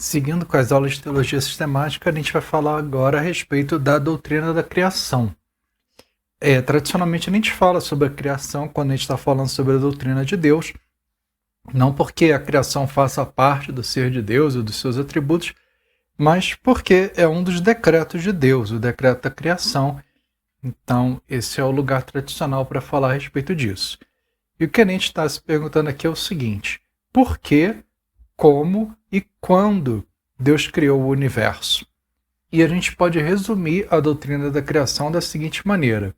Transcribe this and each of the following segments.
Seguindo com as aulas de teologia sistemática, a gente vai falar agora a respeito da doutrina da criação. Tradicionalmente a gente fala sobre a criação quando a gente está falando sobre a doutrina de Deus, não porque a criação faça parte do ser de Deus ou dos seus atributos, mas porque é um dos decretos de Deus, o decreto da criação. Então, esse é o lugar tradicional para falar a respeito disso. E o que a gente está se perguntando aqui é o seguinte: por que, como e quando Deus criou o universo? E a gente pode resumir a doutrina da criação da seguinte maneira: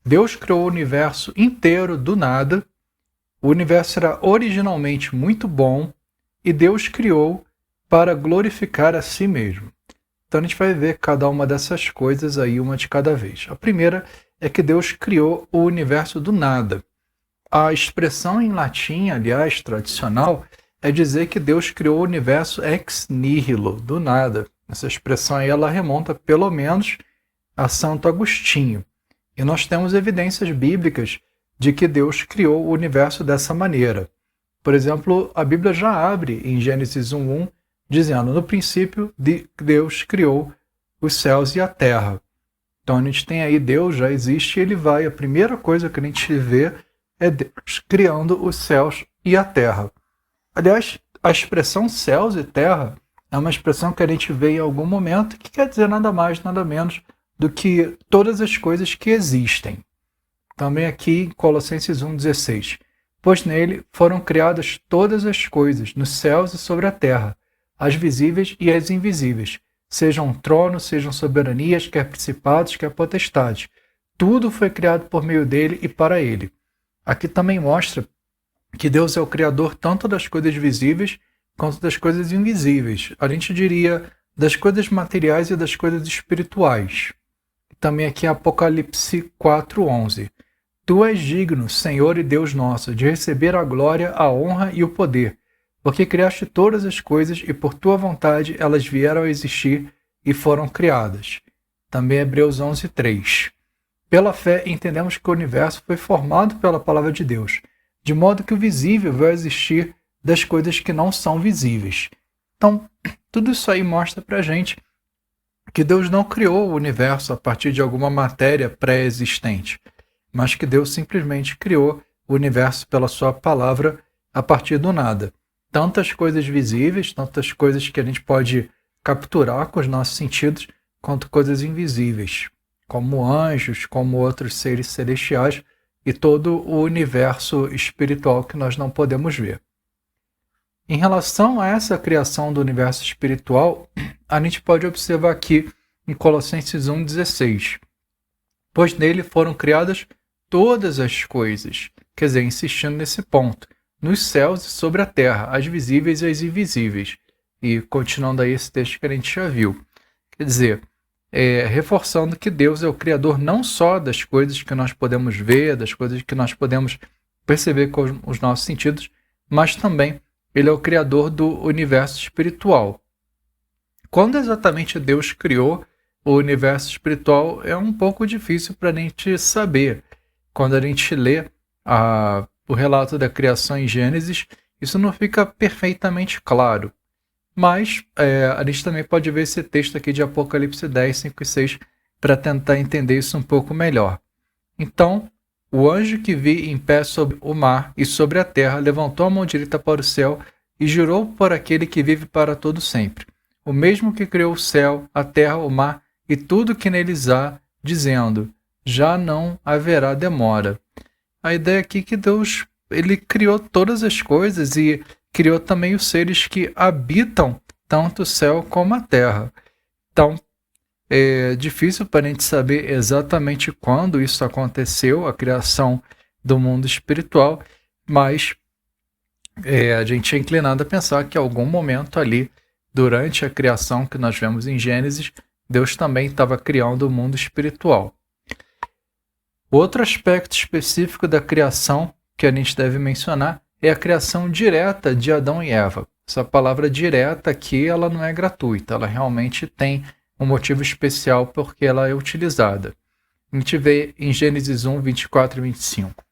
Deus criou o universo inteiro do nada, o universo era originalmente muito bom e Deus criou para glorificar a si mesmo. Então a gente vai ver cada uma dessas coisas aí, uma de cada vez. A primeira é que Deus criou o universo do nada. A expressão em latim, aliás, tradicional, é dizer que Deus criou o universo ex nihilo, do nada. Essa expressão aí, ela remonta pelo menos a Santo Agostinho. E nós temos evidências bíblicas de que Deus criou o universo dessa maneira. Por exemplo, a Bíblia já abre em Gênesis 1:1, dizendo: no princípio, Deus criou os céus e a terra. Então a gente tem aí Deus, já existe, e ele vai. A primeira coisa que a gente vê é Deus criando os céus e a terra. Aliás, a expressão céus e terra é uma expressão que a gente vê em algum momento que quer dizer nada mais, nada menos do que todas as coisas que existem. Também aqui em Colossenses 1:16. Pois nele foram criadas todas as coisas, nos céus e sobre a terra, as visíveis e as invisíveis, sejam tronos, sejam soberanias, quer principados, quer potestades. Tudo foi criado por meio dele e para ele. Aqui também mostra que Deus é o criador tanto das coisas visíveis quanto das coisas invisíveis. A gente diria das coisas materiais e das coisas espirituais. Também aqui em Apocalipse 4:11. Tu és digno, Senhor e Deus nosso, de receber a glória, a honra e o poder, porque criaste todas as coisas e por tua vontade elas vieram a existir e foram criadas. Também Hebreus 11:3. Pela fé entendemos que o universo foi formado pela palavra de Deus, de modo que o visível vai existir das coisas que não são visíveis. Então, tudo isso aí mostra pra gente que Deus não criou o universo a partir de alguma matéria pré-existente, mas que Deus simplesmente criou o universo pela sua palavra a partir do nada. Tantas coisas visíveis, tantas coisas que a gente pode capturar com os nossos sentidos, quanto coisas invisíveis, como anjos, como outros seres celestiais e todo o universo espiritual que nós não podemos ver. Em relação a essa criação do universo espiritual, a gente pode observar aqui em Colossenses 1:16. Pois nele foram criadas todas as coisas, quer dizer, insistindo nesse ponto, nos céus e sobre a terra, as visíveis e as invisíveis. E continuando aí esse texto que a gente já viu. Quer dizer, reforçando que Deus é o criador não só das coisas que nós podemos ver, das coisas que nós podemos perceber com os nossos sentidos, mas também ele é o criador do universo espiritual. Quando exatamente Deus criou o universo espiritual é um pouco difícil para a gente saber. Quando a gente lê o relato da criação em Gênesis, isso não fica perfeitamente claro. Mas a gente também pode ver esse texto aqui de Apocalipse 10, 5 e 6 para tentar entender isso um pouco melhor. Então, o anjo que vi em pé sobre o mar e sobre a terra levantou a mão direita para o céu e jurou por aquele que vive para todo sempre, o mesmo que criou o céu, a terra, o mar e tudo que neles há, dizendo: já não haverá demora. A ideia aqui é que Deus ele criou todas as coisas e criou também os seres que habitam tanto o céu como a terra. Então, é difícil para a gente saber exatamente quando isso aconteceu, a criação do mundo espiritual, mas a gente é inclinado a pensar que em algum momento ali, durante a criação que nós vemos em Gênesis, Deus também estava criando o mundo espiritual. Outro aspecto específico da criação que a gente deve mencionar é a criação direta de Adão e Eva. Essa palavra direta aqui ela não é gratuita, ela realmente tem um motivo especial porque ela é utilizada. A gente vê em Gênesis 1, 24 e 25.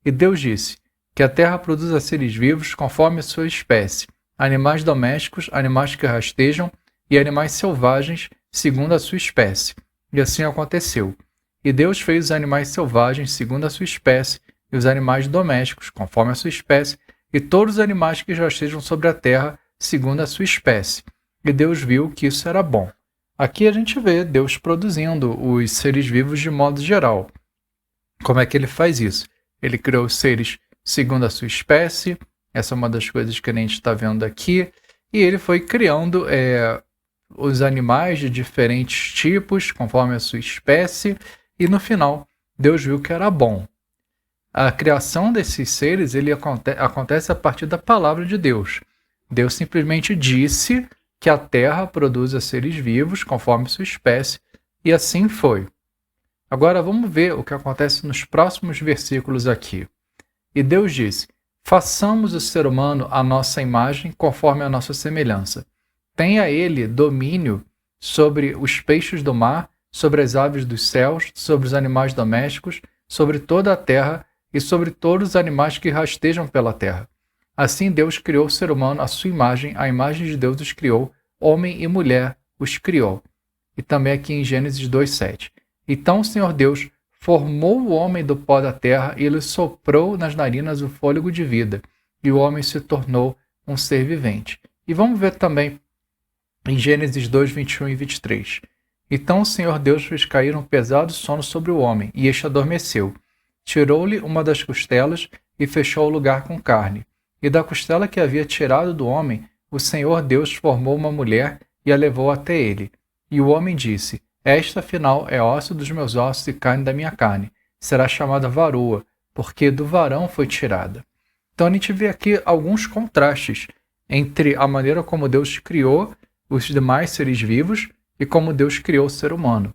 E Deus disse: que a terra produza seres vivos conforme a sua espécie, animais domésticos, animais que rastejam e animais selvagens, segundo a sua espécie. E assim aconteceu. E Deus fez os animais selvagens, segundo a sua espécie, e os animais domésticos, conforme a sua espécie, e todos os animais que rastejam sobre a terra, segundo a sua espécie. E Deus viu que isso era bom. Aqui a gente vê Deus produzindo os seres vivos de modo geral. Como é que ele faz isso? Ele criou os seres segundo a sua espécie, essa é uma das coisas que a gente está vendo aqui, e ele foi criando os animais de diferentes tipos, conforme a sua espécie, e no final, Deus viu que era bom. A criação desses seres acontece a partir da palavra de Deus. Deus simplesmente disse que a terra produza seres vivos, conforme sua espécie, e assim foi. Agora vamos ver o que acontece nos próximos versículos aqui. E Deus disse: façamos o ser humano à nossa imagem, conforme a nossa semelhança. Tenha ele domínio sobre os peixes do mar, sobre as aves dos céus, sobre os animais domésticos, sobre toda a terra e sobre todos os animais que rastejam pela terra. Assim Deus criou o ser humano à sua imagem, a imagem de Deus os criou, homem e mulher os criou. E também aqui em Gênesis 2:7. Então o Senhor Deus formou o homem do pó da terra e lhe soprou nas narinas o fôlego de vida, e o homem se tornou um ser vivente. E vamos ver também em Gênesis 2:21 e 23. Então o Senhor Deus fez cair um pesado sono sobre o homem, e este adormeceu. Tirou-lhe uma das costelas e fechou o lugar com carne. E da costela que havia tirado do homem, o Senhor Deus formou uma mulher e a levou até ele. E o homem disse: esta, afinal, é osso dos meus ossos e carne da minha carne. Será chamada varoa, porque do varão foi tirada. Então a gente vê aqui alguns contrastes entre a maneira como Deus criou os demais seres vivos e como Deus criou o ser humano.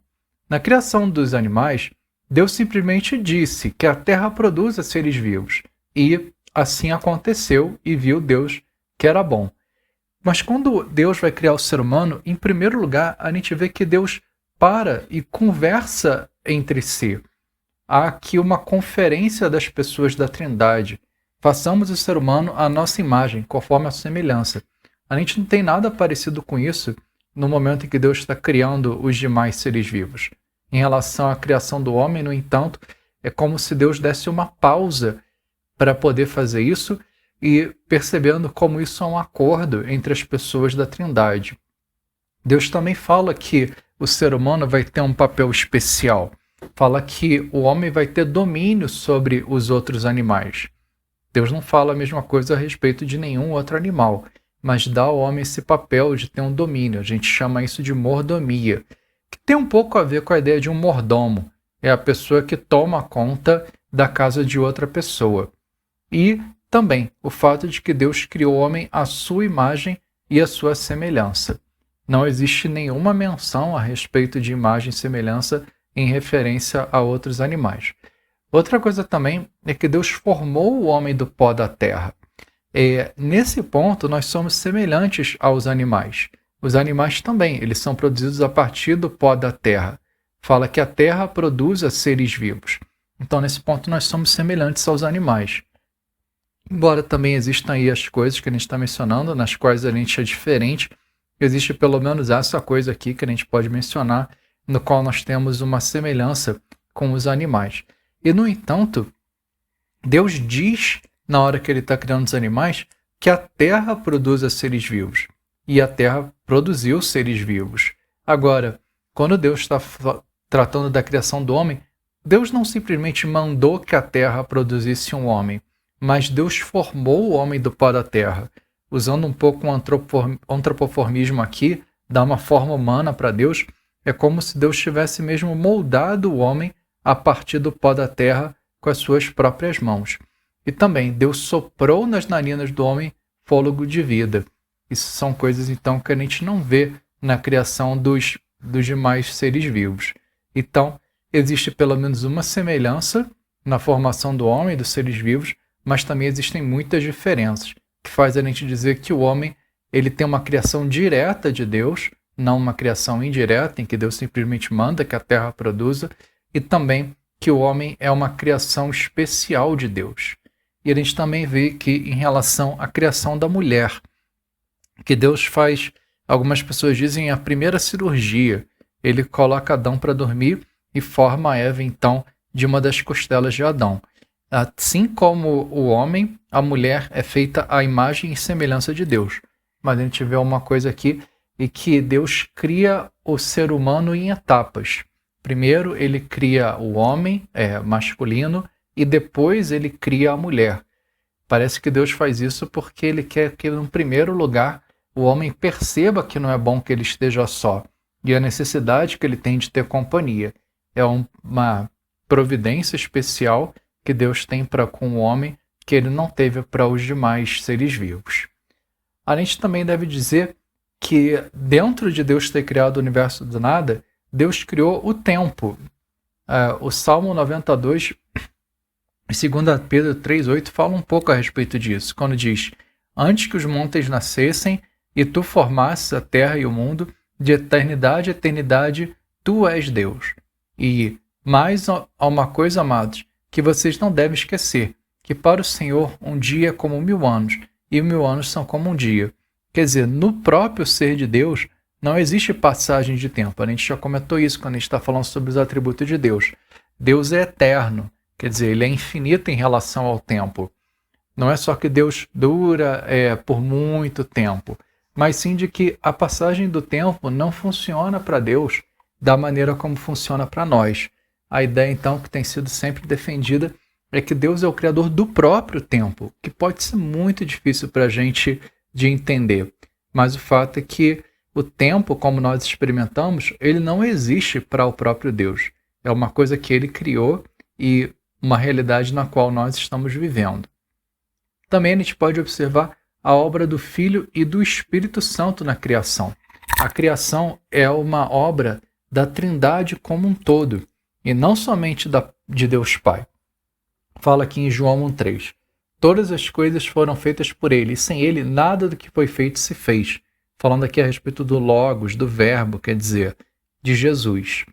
Na criação dos animais, Deus simplesmente disse que a terra produza seres vivos. E assim aconteceu e viu Deus que era bom. Mas quando Deus vai criar o ser humano, em primeiro lugar, a gente vê que Deus para e conversa entre si. Há aqui uma conferência das pessoas da Trindade. Façamos o ser humano à nossa imagem, conforme a semelhança. A gente não tem nada parecido com isso no momento em que Deus está criando os demais seres vivos. Em relação à criação do homem, no entanto, é como se Deus desse uma pausa para poder fazer isso e percebendo como isso é um acordo entre as pessoas da Trindade. Deus também fala que o ser humano vai ter um papel especial. Fala que o homem vai ter domínio sobre os outros animais. Deus não fala a mesma coisa a respeito de nenhum outro animal, mas dá ao homem esse papel de ter um domínio. A gente chama isso de mordomia, que tem um pouco a ver com a ideia de um mordomo. É a pessoa que toma conta da casa de outra pessoa. E também o fato de que Deus criou o homem à sua imagem e à sua semelhança. Não existe nenhuma menção a respeito de imagem e semelhança em referência a outros animais. Outra coisa também é que Deus formou o homem do pó da terra. Nesse ponto, nós somos semelhantes aos animais. Os animais também, eles são produzidos a partir do pó da terra. Fala que a terra produz seres vivos. Então, nesse ponto, nós somos semelhantes aos animais. Embora também existam aí as coisas que a gente está mencionando, nas quais a gente é diferente, existe pelo menos essa coisa aqui que a gente pode mencionar, no qual nós temos uma semelhança com os animais. E, no entanto, Deus diz, na hora que ele está criando os animais, que a terra produza seres vivos. E a terra produziu seres vivos. Agora, quando Deus está tratando da criação do homem, Deus não simplesmente mandou que a terra produzisse um homem, mas Deus formou o homem do pó da terra. Usando um pouco um antropoformismo aqui, dá uma forma humana para Deus, é como se Deus tivesse mesmo moldado o homem a partir do pó da terra com as suas próprias mãos. E também Deus soprou nas narinas do homem fôlego de vida. Isso são coisas então que a gente não vê na criação dos demais seres vivos. Então, existe pelo menos uma semelhança na formação do homem e dos seres vivos, mas também existem muitas diferenças, que faz a gente dizer que o homem ele tem uma criação direta de Deus, não uma criação indireta, em que Deus simplesmente manda que a terra produza, e também que o homem é uma criação especial de Deus. E a gente também vê que em relação à criação da mulher, que Deus faz, algumas pessoas dizem, a primeira cirurgia. Ele coloca Adão para dormir e forma Eva, então, de uma das costelas de Adão. Assim como o homem, a mulher é feita à imagem e semelhança de Deus. Mas a gente vê uma coisa aqui, e que Deus cria o ser humano em etapas. Primeiro ele cria o homem, masculino, e depois ele cria a mulher. Parece que Deus faz isso porque ele quer que, no primeiro lugar, o homem perceba que não é bom que ele esteja só, e a necessidade que ele tem de ter companhia. É uma providência especial que Deus tem para com o homem, que ele não teve para os demais seres vivos. A gente também deve dizer que dentro de Deus ter criado o universo do nada, Deus criou o tempo. O Salmo 92 e 2 Pedro 3,8 fala um pouco a respeito disso, quando diz: antes que os montes nascessem e tu formasses a terra e o mundo, de eternidade a eternidade, tu és Deus. E mais há uma coisa, amados, que vocês não devem esquecer, que para o Senhor um dia é como 1000 anos, e 1000 anos são como um dia. Quer dizer, no próprio ser de Deus, não existe passagem de tempo. A gente já comentou isso quando a gente está falando sobre os atributos de Deus. Deus é eterno, quer dizer, ele é infinito em relação ao tempo. Não é só que Deus dura por muito tempo, mas sim de que a passagem do tempo não funciona para Deus da maneira como funciona para nós. A ideia, então, que tem sido sempre defendida é que Deus é o criador do próprio tempo, que pode ser muito difícil para a gente de entender. Mas o fato é que o tempo, como nós experimentamos, ele não existe para o próprio Deus. É uma coisa que ele criou e uma realidade na qual nós estamos vivendo. Também a gente pode observar a obra do Filho e do Espírito Santo na criação. A criação é uma obra da Trindade como um todo, e não somente de Deus Pai. Fala aqui em João 1,3. Todas as coisas foram feitas por ele, e sem ele nada do que foi feito se fez. Falando aqui a respeito do Logos, do Verbo, quer dizer, de Jesus.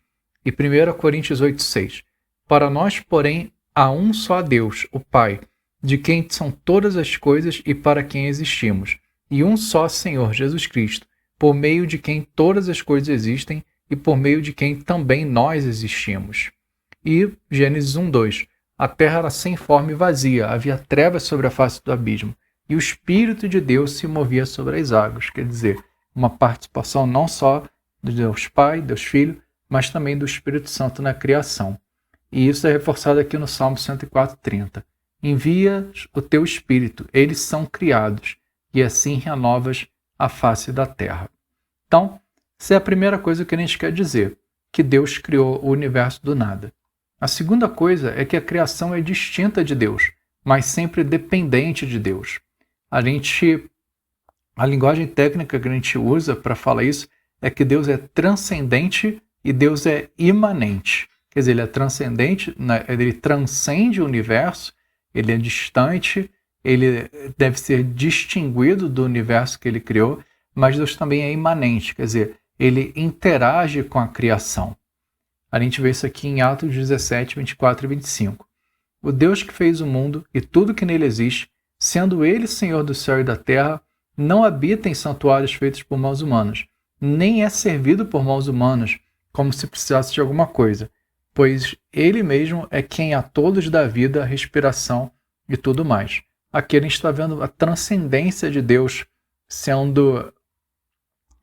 E 1 Coríntios 8,6. Para nós, porém, há um só Deus, o Pai, de quem são todas as coisas e para quem existimos, e um só Senhor Jesus Cristo, por meio de quem todas as coisas existem e por meio de quem também nós existimos. E Gênesis 1,2. A terra era sem forma e vazia, havia trevas sobre a face do abismo, e o Espírito de Deus se movia sobre as águas. Quer dizer, uma participação não só de Deus Pai, Deus Filho, mas também do Espírito Santo na criação. E isso é reforçado aqui no Salmo 104,30. Envia o teu Espírito, eles são criados, e assim renovas a face da terra. Então, essa é a primeira coisa que a gente quer dizer, que Deus criou o universo do nada. A segunda coisa é que a criação é distinta de Deus, mas sempre dependente de Deus. A linguagem técnica que a gente usa para falar isso é que Deus é transcendente e Deus é imanente. Quer dizer, ele é transcendente, ele transcende o universo, ele é distante, ele deve ser distinguido do universo que ele criou, mas Deus também é imanente, quer dizer, ele interage com a criação. A gente vê isso aqui em Atos 17, 24 e 25. O Deus que fez o mundo e tudo que nele existe, sendo ele Senhor do céu e da terra, não habita em santuários feitos por mãos humanas, nem é servido por mãos humanas, como se precisasse de alguma coisa, pois ele mesmo é quem a todos dá vida, respiração e tudo mais. Aqui a gente está vendo a transcendência de Deus sendo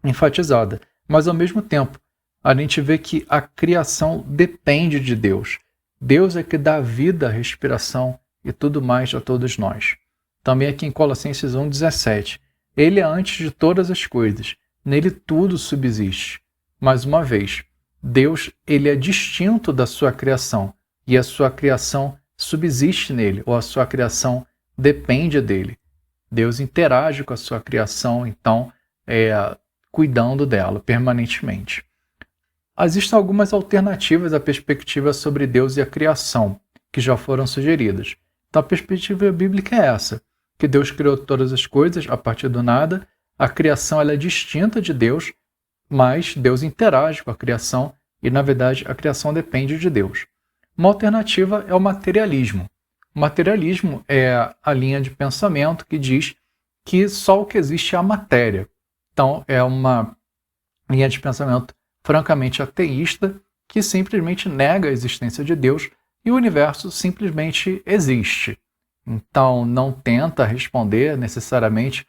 enfatizada, mas ao mesmo tempo a gente vê que a criação depende de Deus. Deus é que dá vida, respiração e tudo mais a todos nós. Também aqui em Colossenses 1,17. Ele é antes de todas as coisas, nele tudo subsiste. Mais uma vez, Deus ele é distinto da sua criação, e a sua criação subsiste nele, ou a sua criação depende dele. Deus interage com a sua criação, então, cuidando dela permanentemente. Existem algumas alternativas à perspectiva sobre Deus e a criação, que já foram sugeridas. Então, a perspectiva bíblica é essa, que Deus criou todas as coisas a partir do nada, a criação ela é distinta de Deus, mas Deus interage com a criação e, na verdade, a criação depende de Deus. Uma alternativa é o materialismo. O materialismo é a linha de pensamento que diz que só o que existe é a matéria. Então, é uma linha de pensamento francamente ateísta que simplesmente nega a existência de Deus e o universo simplesmente existe. Então, não tenta responder necessariamente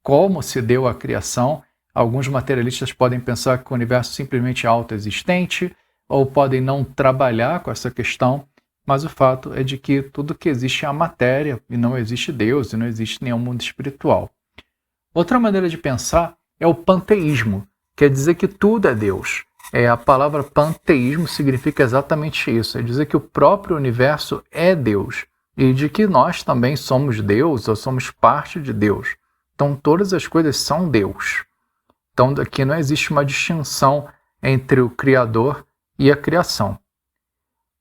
como se deu a criação. Alguns materialistas podem pensar que o universo simplesmente é autoexistente ou podem não trabalhar com essa questão, mas o fato é de que tudo que existe é a matéria e não existe Deus e não existe nenhum mundo espiritual. Outra maneira de pensar é o panteísmo, quer dizer que tudo é Deus. A palavra panteísmo significa exatamente isso, é dizer que o próprio universo é Deus e de que nós também somos Deus ou somos parte de Deus. Então todas as coisas são Deus. Então aqui não existe uma distinção entre o Criador e a criação.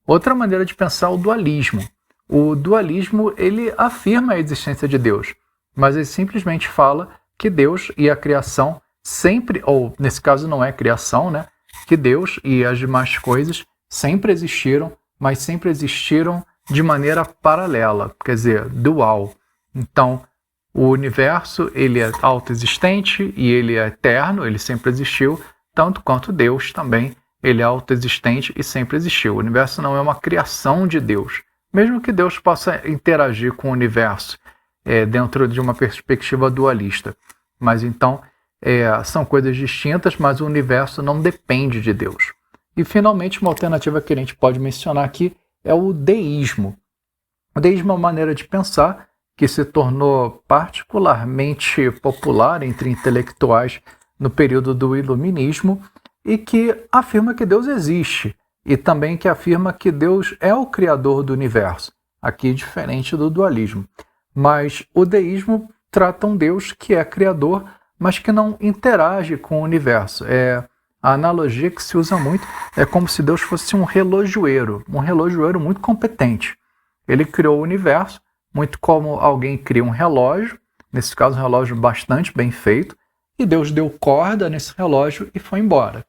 Outra maneira de pensar é o dualismo. O dualismo ele afirma a existência de Deus, mas ele simplesmente fala que Deus e a criação sempre, ou nesse caso não é criação, né? Que Deus e as demais coisas sempre existiram, mas sempre existiram de maneira paralela, quer dizer, dual. Então, o universo ele é autoexistente e ele é eterno, ele sempre existiu, tanto quanto Deus também, ele é autoexistente e sempre existiu. O universo não é uma criação de Deus, mesmo que Deus possa interagir com o universo dentro de uma perspectiva dualista. Mas então, são coisas distintas, mas o universo não depende de Deus. E, finalmente, uma alternativa que a gente pode mencionar aqui é o deísmo. O deísmo é uma maneira de pensar que se tornou particularmente popular entre intelectuais no período do Iluminismo e que afirma que Deus existe e também que afirma que Deus é o criador do universo, aqui diferente do dualismo. Mas o deísmo trata um Deus que é criador, mas que não interage com o universo. A analogia que se usa muito é como se Deus fosse um relojoeiro muito competente. Ele criou o universo, muito como alguém cria um relógio, nesse caso um relógio bastante bem feito, e Deus deu corda nesse relógio e foi embora.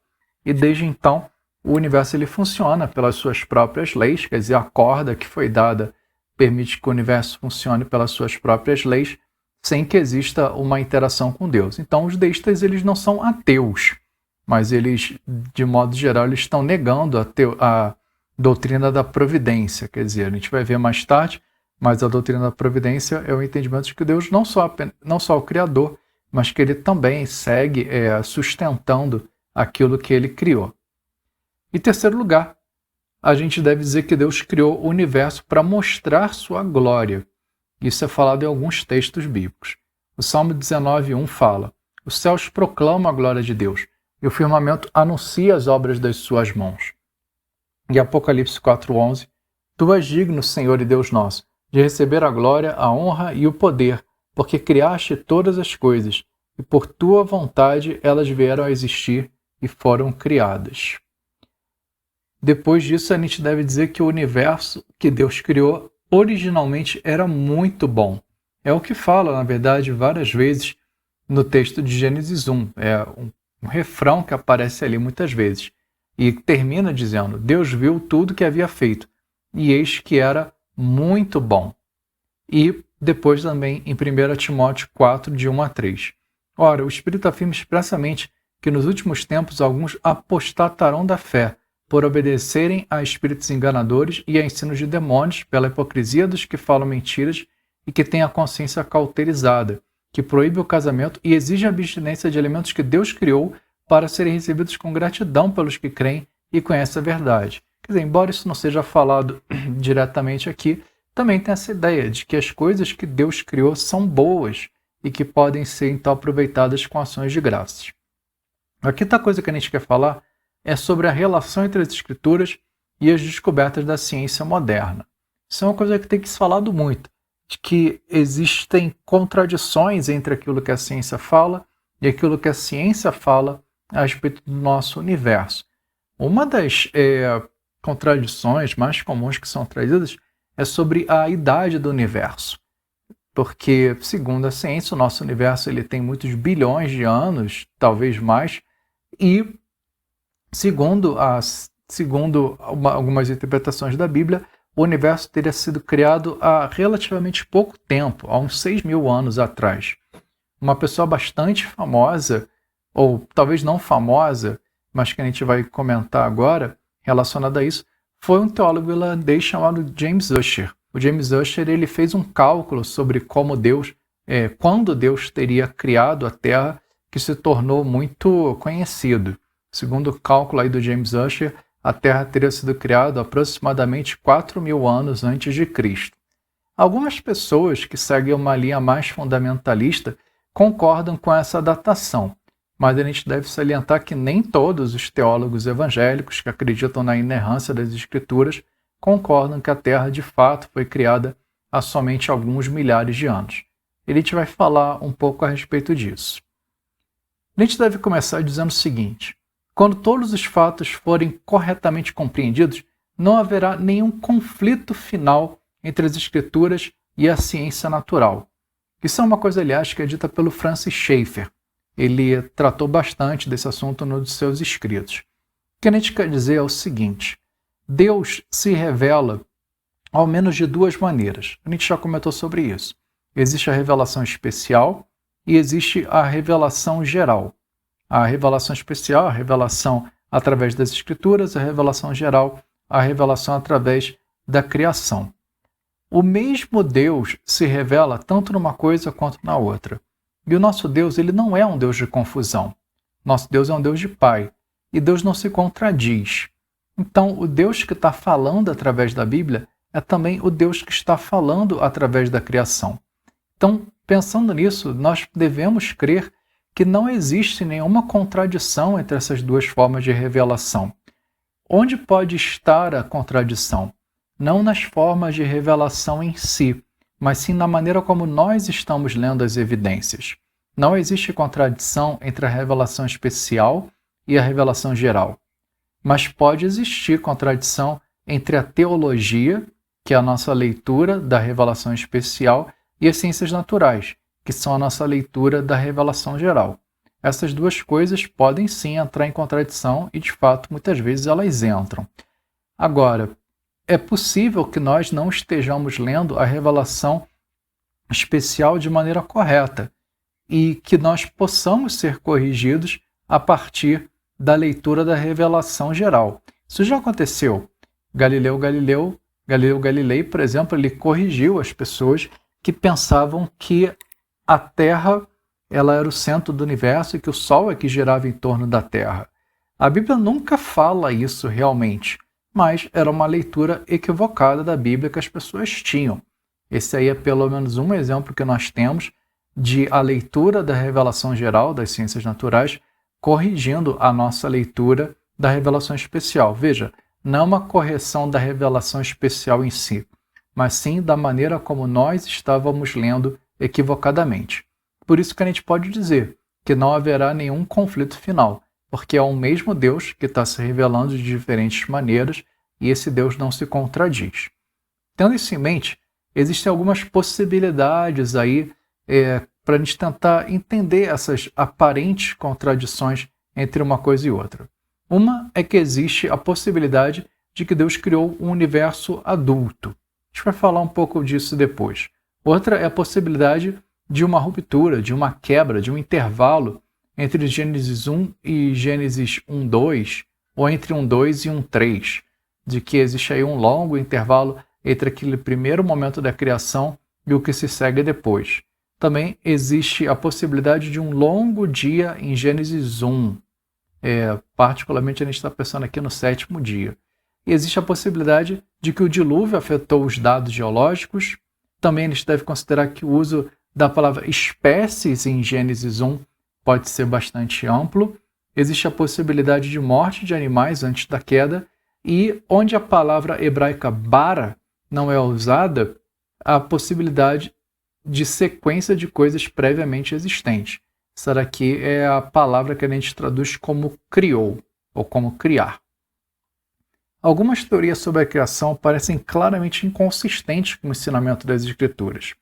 E desde então, o universo ele funciona pelas suas próprias leis, quer dizer, a corda que foi dada permite que o universo funcione pelas suas próprias leis, sem que exista uma interação com Deus. Então, os deístas eles não são ateus, mas eles, de modo geral, eles estão negando a doutrina da providência. Quer dizer, a gente vai ver mais tarde, mas a doutrina da providência é o entendimento de que Deus não só é o Criador, mas que ele também segue sustentando aquilo que ele criou. Em terceiro lugar, a gente deve dizer que Deus criou o universo para mostrar sua glória. Isso é falado em alguns textos bíblicos. O Salmo 19:1 fala: os céus proclamam a glória de Deus, e o firmamento anuncia as obras das suas mãos. E Apocalipse 4:11: tu és digno, Senhor e Deus nosso, de receber a glória, a honra e o poder, porque criaste todas as coisas, e por tua vontade elas vieram a existir e foram criadas. Depois disso, a gente deve dizer que o universo que Deus criou originalmente era muito bom. É o que fala, na verdade, várias vezes no texto de Gênesis 1. É um refrão que aparece ali muitas vezes. E termina dizendo: Deus viu tudo que havia feito, e eis que era muito bom. E depois também em 1 Timóteo 4, de 1 a 3. Ora, o Espírito afirma expressamente que nos últimos tempos alguns apostatarão da fé, por obedecerem a espíritos enganadores e a ensinos de demônios, pela hipocrisia dos que falam mentiras e que têm a consciência cauterizada, que proíbe o casamento e exige a abstinência de alimentos que Deus criou para serem recebidos com gratidão pelos que creem e conhecem a verdade. Quer dizer, embora isso não seja falado diretamente aqui, também tem essa ideia de que as coisas que Deus criou são boas e que podem ser então aproveitadas com ações de graças. A quinta coisa que a gente quer falar é sobre a relação entre as escrituras e as descobertas da ciência moderna. Isso é uma coisa que tem que ser falado muito, de que existem contradições entre aquilo que a ciência fala e aquilo que a ciência fala a respeito do nosso universo. Uma das contradições mais comuns que são trazidas é sobre a idade do universo. Porque, segundo a ciência, o nosso universo ele tem muitos bilhões de anos, talvez mais, e segundo algumas interpretações da Bíblia, o universo teria sido criado há relativamente pouco tempo, há uns 6.000 anos atrás. Uma pessoa bastante famosa, ou talvez não famosa, mas que a gente vai comentar agora, relacionada a isso, foi um teólogo irlandês chamado James Ussher. O James Ussher ele fez um cálculo sobre como quando Deus teria criado a Terra, que se tornou muito conhecido. Segundo o cálculo aí do James Ussher, a Terra teria sido criada aproximadamente 4.000 anos antes de Cristo. Algumas pessoas que seguem uma linha mais fundamentalista concordam com essa datação, mas a gente deve salientar que nem todos os teólogos evangélicos que acreditam na inerrância das Escrituras concordam que a Terra de fato foi criada há somente alguns milhares de anos. E a gente vai falar um pouco a respeito disso. A gente deve começar dizendo o seguinte: quando todos os fatos forem corretamente compreendidos, não haverá nenhum conflito final entre as Escrituras e a ciência natural. Isso é uma coisa, aliás, que é dita pelo Francis Schaeffer. Ele tratou bastante desse assunto nos seus escritos. O que a gente quer dizer é o seguinte: Deus se revela ao menos de duas maneiras. A gente já comentou sobre isso. Existe a revelação especial e existe a revelação geral. A revelação especial, a revelação através das Escrituras, a revelação geral, a revelação através da criação. O mesmo Deus se revela tanto numa coisa quanto na outra. E o nosso Deus, ele não é um Deus de confusão. Nosso Deus é um Deus de Pai. E Deus não se contradiz. Então, o Deus que está falando através da Bíblia é também o Deus que está falando através da criação. Então, pensando nisso, nós devemos crer que não existe nenhuma contradição entre essas duas formas de revelação. Onde pode estar a contradição? Não nas formas de revelação em si, mas sim na maneira como nós estamos lendo as evidências. Não existe contradição entre a revelação especial e a revelação geral. Mas pode existir contradição entre a teologia, que é a nossa leitura da revelação especial, e as ciências naturais, que são a nossa leitura da revelação geral. Essas duas coisas podem sim entrar em contradição e, de fato, muitas vezes elas entram. Agora, é possível que nós não estejamos lendo a revelação especial de maneira correta e que nós possamos ser corrigidos a partir da leitura da revelação geral. Isso já aconteceu. Galileu Galilei, por exemplo, ele corrigiu as pessoas que pensavam que a Terra ela era o centro do universo e que o Sol é que girava em torno da Terra. A Bíblia nunca fala isso realmente, mas era uma leitura equivocada da Bíblia que as pessoas tinham. Esse aí é pelo menos um exemplo que nós temos de a leitura da revelação geral das ciências naturais corrigindo a nossa leitura da revelação especial. Veja, não é uma correção da revelação especial em si, mas sim da maneira como nós estávamos lendo equivocadamente. Por isso que a gente pode dizer que não haverá nenhum conflito final, porque é o mesmo Deus que está se revelando de diferentes maneiras e esse Deus não se contradiz. Tendo isso em mente, existem algumas possibilidades aí para a gente tentar entender essas aparentes contradições entre uma coisa e outra. Uma é que existe a possibilidade de que Deus criou um universo adulto. A gente vai falar um pouco disso depois. Outra é a possibilidade de uma ruptura, de uma quebra, de um intervalo entre Gênesis 1 e Gênesis 1:2, ou entre 1:2 e 1:3, de que existe aí um longo intervalo entre aquele primeiro momento da criação e o que se segue depois. Também existe a possibilidade de um longo dia em Gênesis 1. Particularmente a gente está pensando aqui no 7º dia. E existe a possibilidade de que o dilúvio afetou os dados geológicos. Também a gente deve considerar que o uso da palavra espécies em Gênesis 1 pode ser bastante amplo. Existe a possibilidade de morte de animais antes da queda. E onde a palavra hebraica bara não é usada, a possibilidade de sequência de coisas previamente existentes. Essa daqui é a palavra que a gente traduz como criou, ou como criar. Algumas teorias sobre a criação parecem claramente inconsistentes com o ensinamento das Escrituras.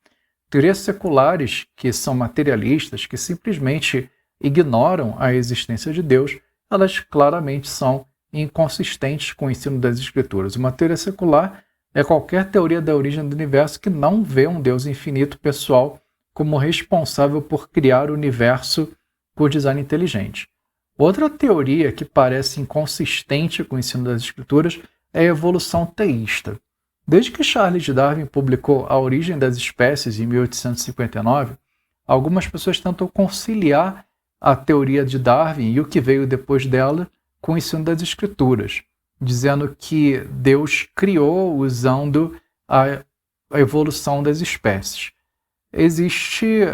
Teorias seculares, que são materialistas, que simplesmente ignoram a existência de Deus, elas claramente são inconsistentes com o ensino das Escrituras. Uma teoria secular é qualquer teoria da origem do universo que não vê um Deus infinito, pessoal como responsável por criar o universo por design inteligente. Outra teoria que parece inconsistente com o ensino das Escrituras é a evolução teísta. Desde que Charles Darwin publicou A Origem das Espécies em 1859, algumas pessoas tentam conciliar a teoria de Darwin e o que veio depois dela com o ensino das Escrituras, dizendo que Deus criou usando a evolução das espécies. Existem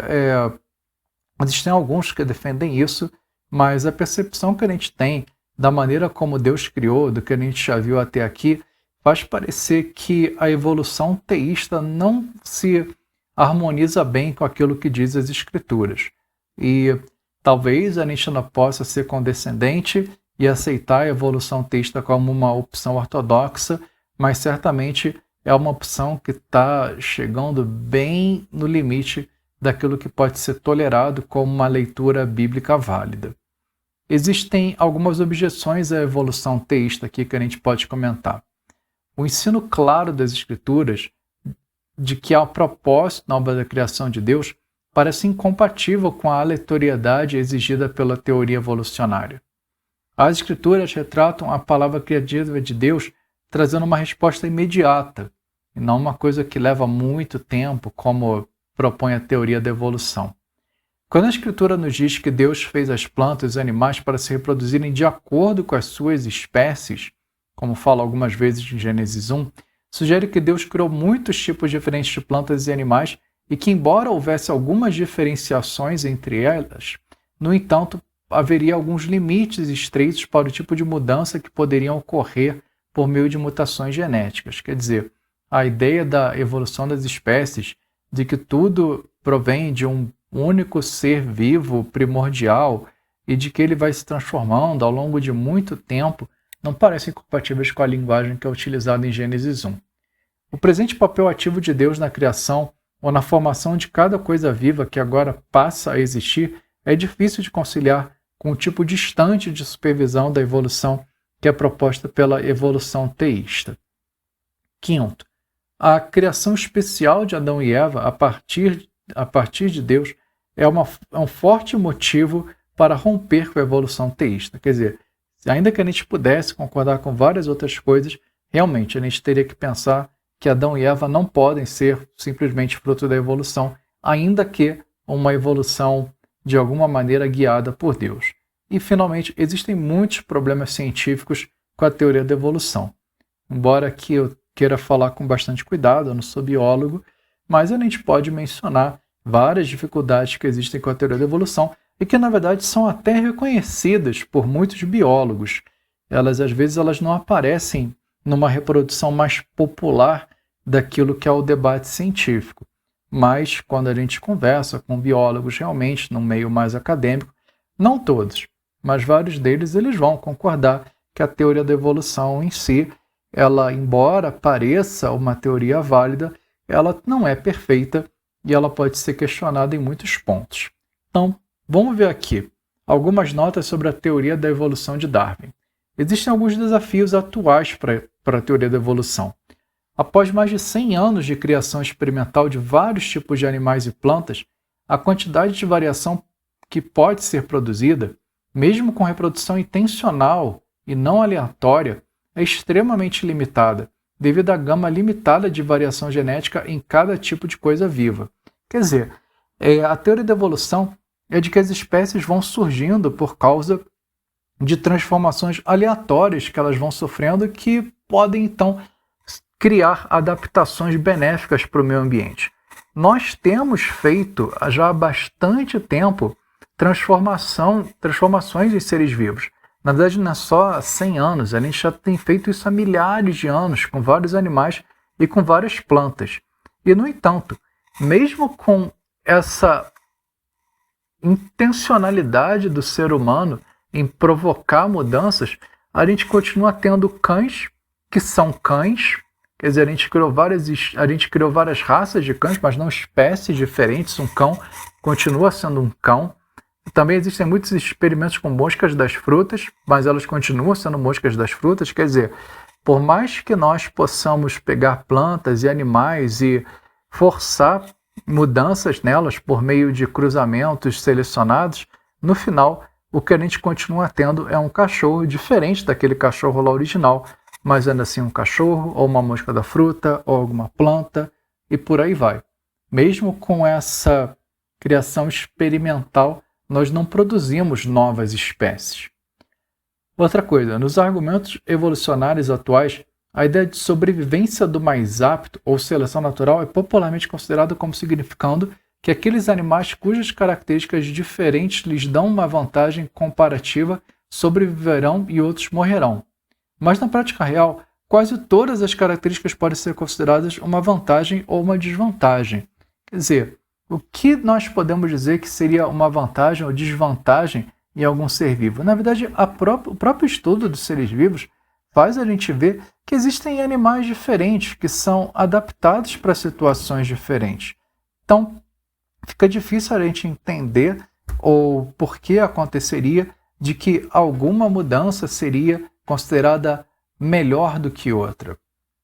alguns que defendem isso, mas a percepção que a gente tem da maneira como Deus criou, do que a gente já viu até aqui, faz parecer que a evolução teísta não se harmoniza bem com aquilo que diz as Escrituras. E talvez a gente não possa ser condescendente e aceitar a evolução teísta como uma opção ortodoxa, mas certamente é uma opção que está chegando bem no limite daquilo que pode ser tolerado como uma leitura bíblica válida. Existem algumas objeções à evolução teísta aqui que a gente pode comentar. O ensino claro das Escrituras de que há um propósito na obra da criação de Deus parece incompatível com a aleatoriedade exigida pela teoria evolucionária. As Escrituras retratam a palavra criativa de Deus trazendo uma resposta imediata, e não uma coisa que leva muito tempo, como propõe a teoria da evolução. Quando a Escritura nos diz que Deus fez as plantas e os animais para se reproduzirem de acordo com as suas espécies, como fala algumas vezes em Gênesis 1, sugere que Deus criou muitos tipos diferentes de plantas e animais e que, embora houvesse algumas diferenciações entre elas, no entanto, haveria alguns limites estreitos para o tipo de mudança que poderiam ocorrer por meio de mutações genéticas. Quer dizer, a ideia da evolução das espécies, de que tudo provém de um único ser vivo primordial e de que ele vai se transformando ao longo de muito tempo, não parecem compatíveis com a linguagem que é utilizada em Gênesis 1. O presente papel ativo de Deus na criação ou na formação de cada coisa viva que agora passa a existir é difícil de conciliar com o tipo distante de supervisão da evolução que é proposta pela evolução teísta. Quinto, a criação especial de Adão e Eva a partir de Deus é um forte motivo para romper com a evolução teísta. Quer dizer, ainda que a gente pudesse concordar com várias outras coisas, realmente a gente teria que pensar que Adão e Eva não podem ser simplesmente fruto da evolução, ainda que uma evolução de alguma maneira guiada por Deus. E, finalmente, existem muitos problemas científicos com a teoria da evolução. Embora que eu queira falar com bastante cuidado, eu não sou biólogo, mas a gente pode mencionar várias dificuldades que existem com a teoria da evolução e que, na verdade, são até reconhecidas por muitos biólogos. Às vezes, elas não aparecem numa reprodução mais popular daquilo que é o debate científico. Mas, quando a gente conversa com biólogos realmente no meio mais acadêmico, não todos, mas vários deles, eles vão concordar que a teoria da evolução em si, ela, embora pareça uma teoria válida, ela não é perfeita e ela pode ser questionada em muitos pontos. Então, vamos ver aqui algumas notas sobre a teoria da evolução de Darwin. Existem alguns desafios atuais para a teoria da evolução. Após mais de 100 anos de criação experimental de vários tipos de animais e plantas, a quantidade de variação que pode ser produzida, mesmo com reprodução intencional e não aleatória, é extremamente limitada, devido à gama limitada de variação genética em cada tipo de coisa viva. Quer dizer, a teoria da evolução é de que as espécies vão surgindo por causa de transformações aleatórias que elas vão sofrendo que podem, então, criar adaptações benéficas para o meio ambiente. Nós temos feito, já há bastante tempo, transformações em seres vivos. Na verdade, não é só há 100 anos, a gente já tem feito isso há milhares de anos, com vários animais e com várias plantas. E, no entanto, mesmo com essa intencionalidade do ser humano em provocar mudanças, a gente continua tendo cães que são cães. Quer dizer, a gente criou várias raças de cães, mas não espécies diferentes. Um cão continua sendo um cão. Também existem muitos experimentos com moscas das frutas, mas elas continuam sendo moscas das frutas. Quer dizer, por mais que nós possamos pegar plantas e animais e forçar mudanças nelas por meio de cruzamentos selecionados, no final, o que a gente continua tendo é um cachorro diferente daquele cachorro lá original, mas ainda assim um cachorro, ou uma mosca da fruta, ou alguma planta, e por aí vai. Mesmo com essa criação experimental, nós não produzimos novas espécies. Outra coisa, nos argumentos evolucionários atuais, a ideia de sobrevivência do mais apto ou seleção natural é popularmente considerada como significando que aqueles animais cujas características diferentes lhes dão uma vantagem comparativa sobreviverão e outros morrerão. Mas na prática real, quase todas as características podem ser consideradas uma vantagem ou uma desvantagem. Quer dizer, o que nós podemos dizer que seria uma vantagem ou desvantagem em algum ser vivo? Na verdade, o próprio estudo dos seres vivos faz a gente ver que existem animais diferentes que são adaptados para situações diferentes. Então, fica difícil a gente entender ou por que aconteceria de que alguma mudança seria considerada melhor do que outra.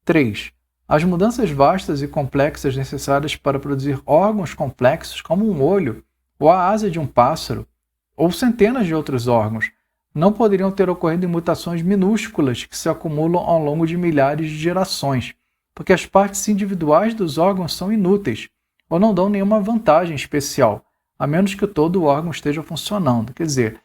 3. As mudanças vastas e complexas necessárias para produzir órgãos complexos como um olho ou a asa de um pássaro, ou centenas de outros órgãos, não poderiam ter ocorrido em mutações minúsculas que se acumulam ao longo de milhares de gerações, porque as partes individuais dos órgãos são inúteis ou não dão nenhuma vantagem especial, a menos que todo o órgão esteja funcionando. Quer dizer,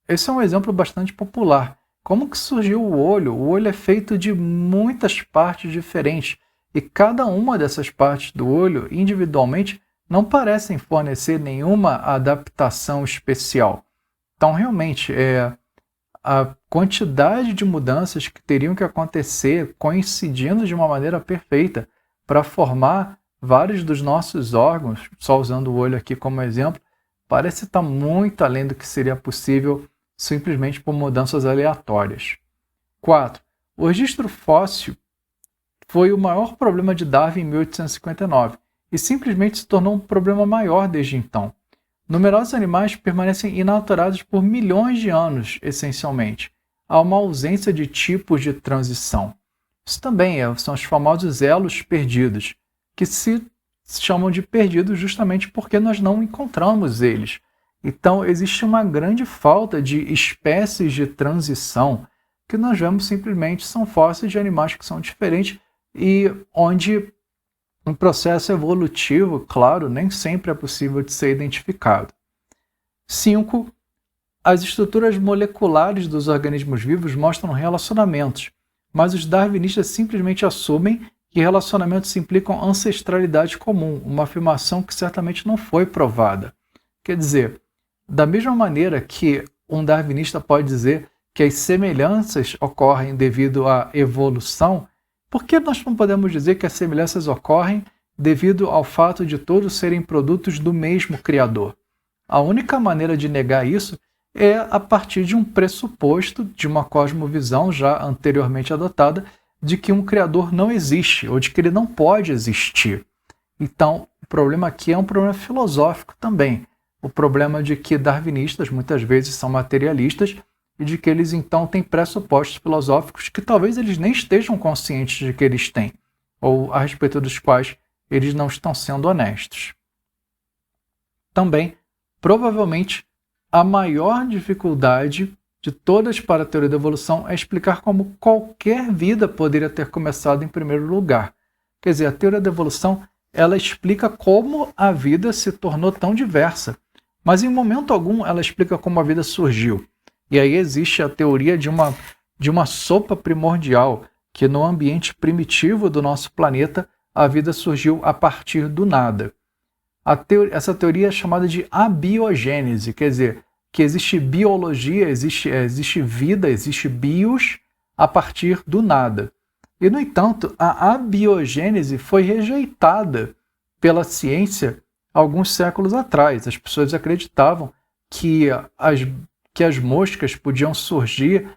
esse é um exemplo bastante popular. Como que surgiu o olho? O olho é feito de muitas partes diferentes e cada uma dessas partes do olho, individualmente, não parecem fornecer nenhuma adaptação especial. Então, realmente, a quantidade de mudanças que teriam que acontecer coincidindo de uma maneira perfeita para formar vários dos nossos órgãos, só usando o olho aqui como exemplo, parece estar muito além do que seria possível simplesmente por mudanças aleatórias. 4. O registro fóssil foi o maior problema de Darwin em 1859 e simplesmente se tornou um problema maior desde então. Numerosos animais permanecem inalterados por milhões de anos, essencialmente. Há uma ausência de tipos de transição. Isso também são os famosos elos perdidos, que se chamam de perdidos justamente porque nós não encontramos eles. Então, existe uma grande falta de espécies de transição que nós vemos simplesmente são fósseis de animais que são diferentes e onde um processo evolutivo, claro, nem sempre é possível de ser identificado. 5. As estruturas moleculares dos organismos vivos mostram relacionamentos, mas os darwinistas simplesmente assumem que relacionamentos implicam ancestralidade comum, uma afirmação que certamente não foi provada. Quer dizer, da mesma maneira que um darwinista pode dizer que as semelhanças ocorrem devido à evolução, por que nós não podemos dizer que as semelhanças ocorrem devido ao fato de todos serem produtos do mesmo Criador? A única maneira de negar isso é a partir de um pressuposto, de uma cosmovisão já anteriormente adotada, de que um Criador não existe, ou de que ele não pode existir. Então, o problema aqui é um problema filosófico também. O problema de que darwinistas muitas vezes são materialistas e de que eles então têm pressupostos filosóficos que talvez eles nem estejam conscientes de que eles têm, ou a respeito dos quais eles não estão sendo honestos. Também, provavelmente, a maior dificuldade de todas para a teoria da evolução é explicar como qualquer vida poderia ter começado em primeiro lugar. Quer dizer, a teoria da evolução ela explica como a vida se tornou tão diversa, mas em momento algum ela explica como a vida surgiu. E aí existe a teoria de uma sopa primordial, que no ambiente primitivo do nosso planeta a vida surgiu a partir do nada. Essa teoria é chamada de abiogênese, quer dizer, que existe biologia, existe vida, existe bios a partir do nada. E, no entanto, a abiogênese foi rejeitada pela ciência alguns séculos atrás. As pessoas acreditavam que as moscas podiam surgir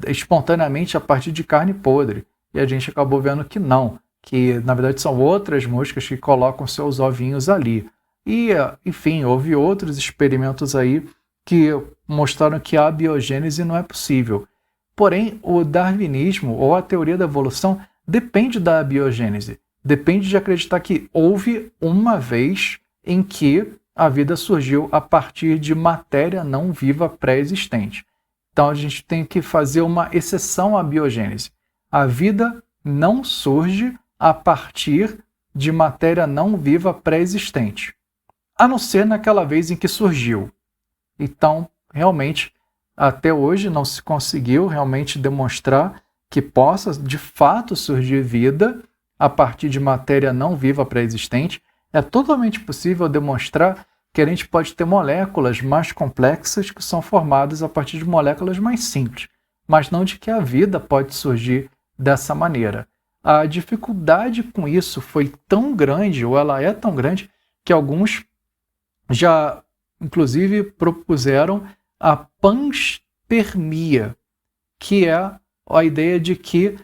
espontaneamente a partir de carne podre. E a gente acabou vendo que não, que na verdade são outras moscas que colocam seus ovinhos ali. E, enfim, houve outros experimentos aí que mostraram que a abiogênese não é possível. Porém, o darwinismo ou a teoria da evolução depende da abiogênese. depende de acreditar que houve uma vez em que a vida surgiu a partir de matéria não viva pré-existente. Então a gente tem que fazer uma exceção à biogênese. A vida não surge a partir de matéria não viva pré-existente, a não ser naquela vez em que surgiu. Então, realmente, até hoje não se conseguiu realmente demonstrar que possa, de fato, surgir vida a partir de matéria não viva pré-existente. É totalmente possível demonstrar que a gente pode ter moléculas mais complexas que são formadas a partir de moléculas mais simples, mas não de que a vida pode surgir dessa maneira. A dificuldade com isso foi tão grande, ou ela é tão grande, que alguns já, inclusive, propuseram a panspermia, que é a ideia de que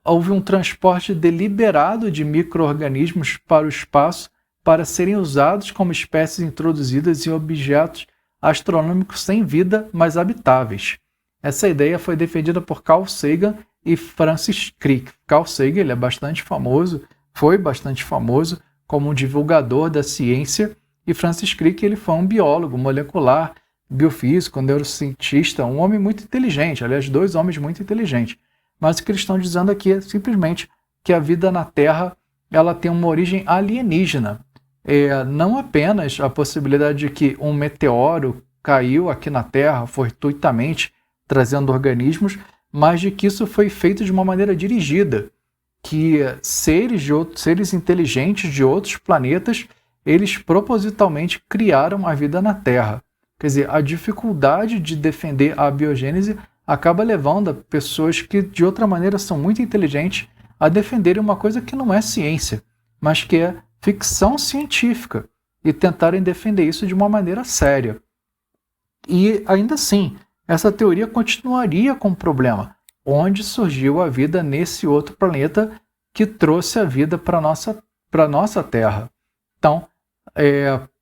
houve um transporte deliberado de micro-organismos para o espaço para serem usados como espécies introduzidas em objetos astronômicos sem vida, mas habitáveis. Essa ideia foi defendida por Carl Sagan e Francis Crick. Carl Sagan ele é bastante famoso, foi bastante famoso como um divulgador da ciência, e Francis Crick ele foi um biólogo molecular, biofísico, neurocientista, um homem muito inteligente, aliás, dois homens muito inteligentes. Mas o que eles estão dizendo aqui é simplesmente que a vida na Terra ela tem uma origem alienígena. Não apenas a possibilidade de que um meteoro caiu aqui na Terra fortuitamente, trazendo organismos, mas de que isso foi feito de uma maneira dirigida, que seres inteligentes de outros planetas, eles propositalmente criaram a vida na Terra. Quer dizer, a dificuldade de defender a biogênese acaba levando a pessoas que de outra maneira são muito inteligentes a defenderem uma coisa que não é ciência, mas que é ficção científica, e tentarem defender isso de uma maneira séria. E ainda assim, essa teoria continuaria com um problema. Onde surgiu a vida nesse outro planeta que trouxe a vida para a nossa Terra? Então,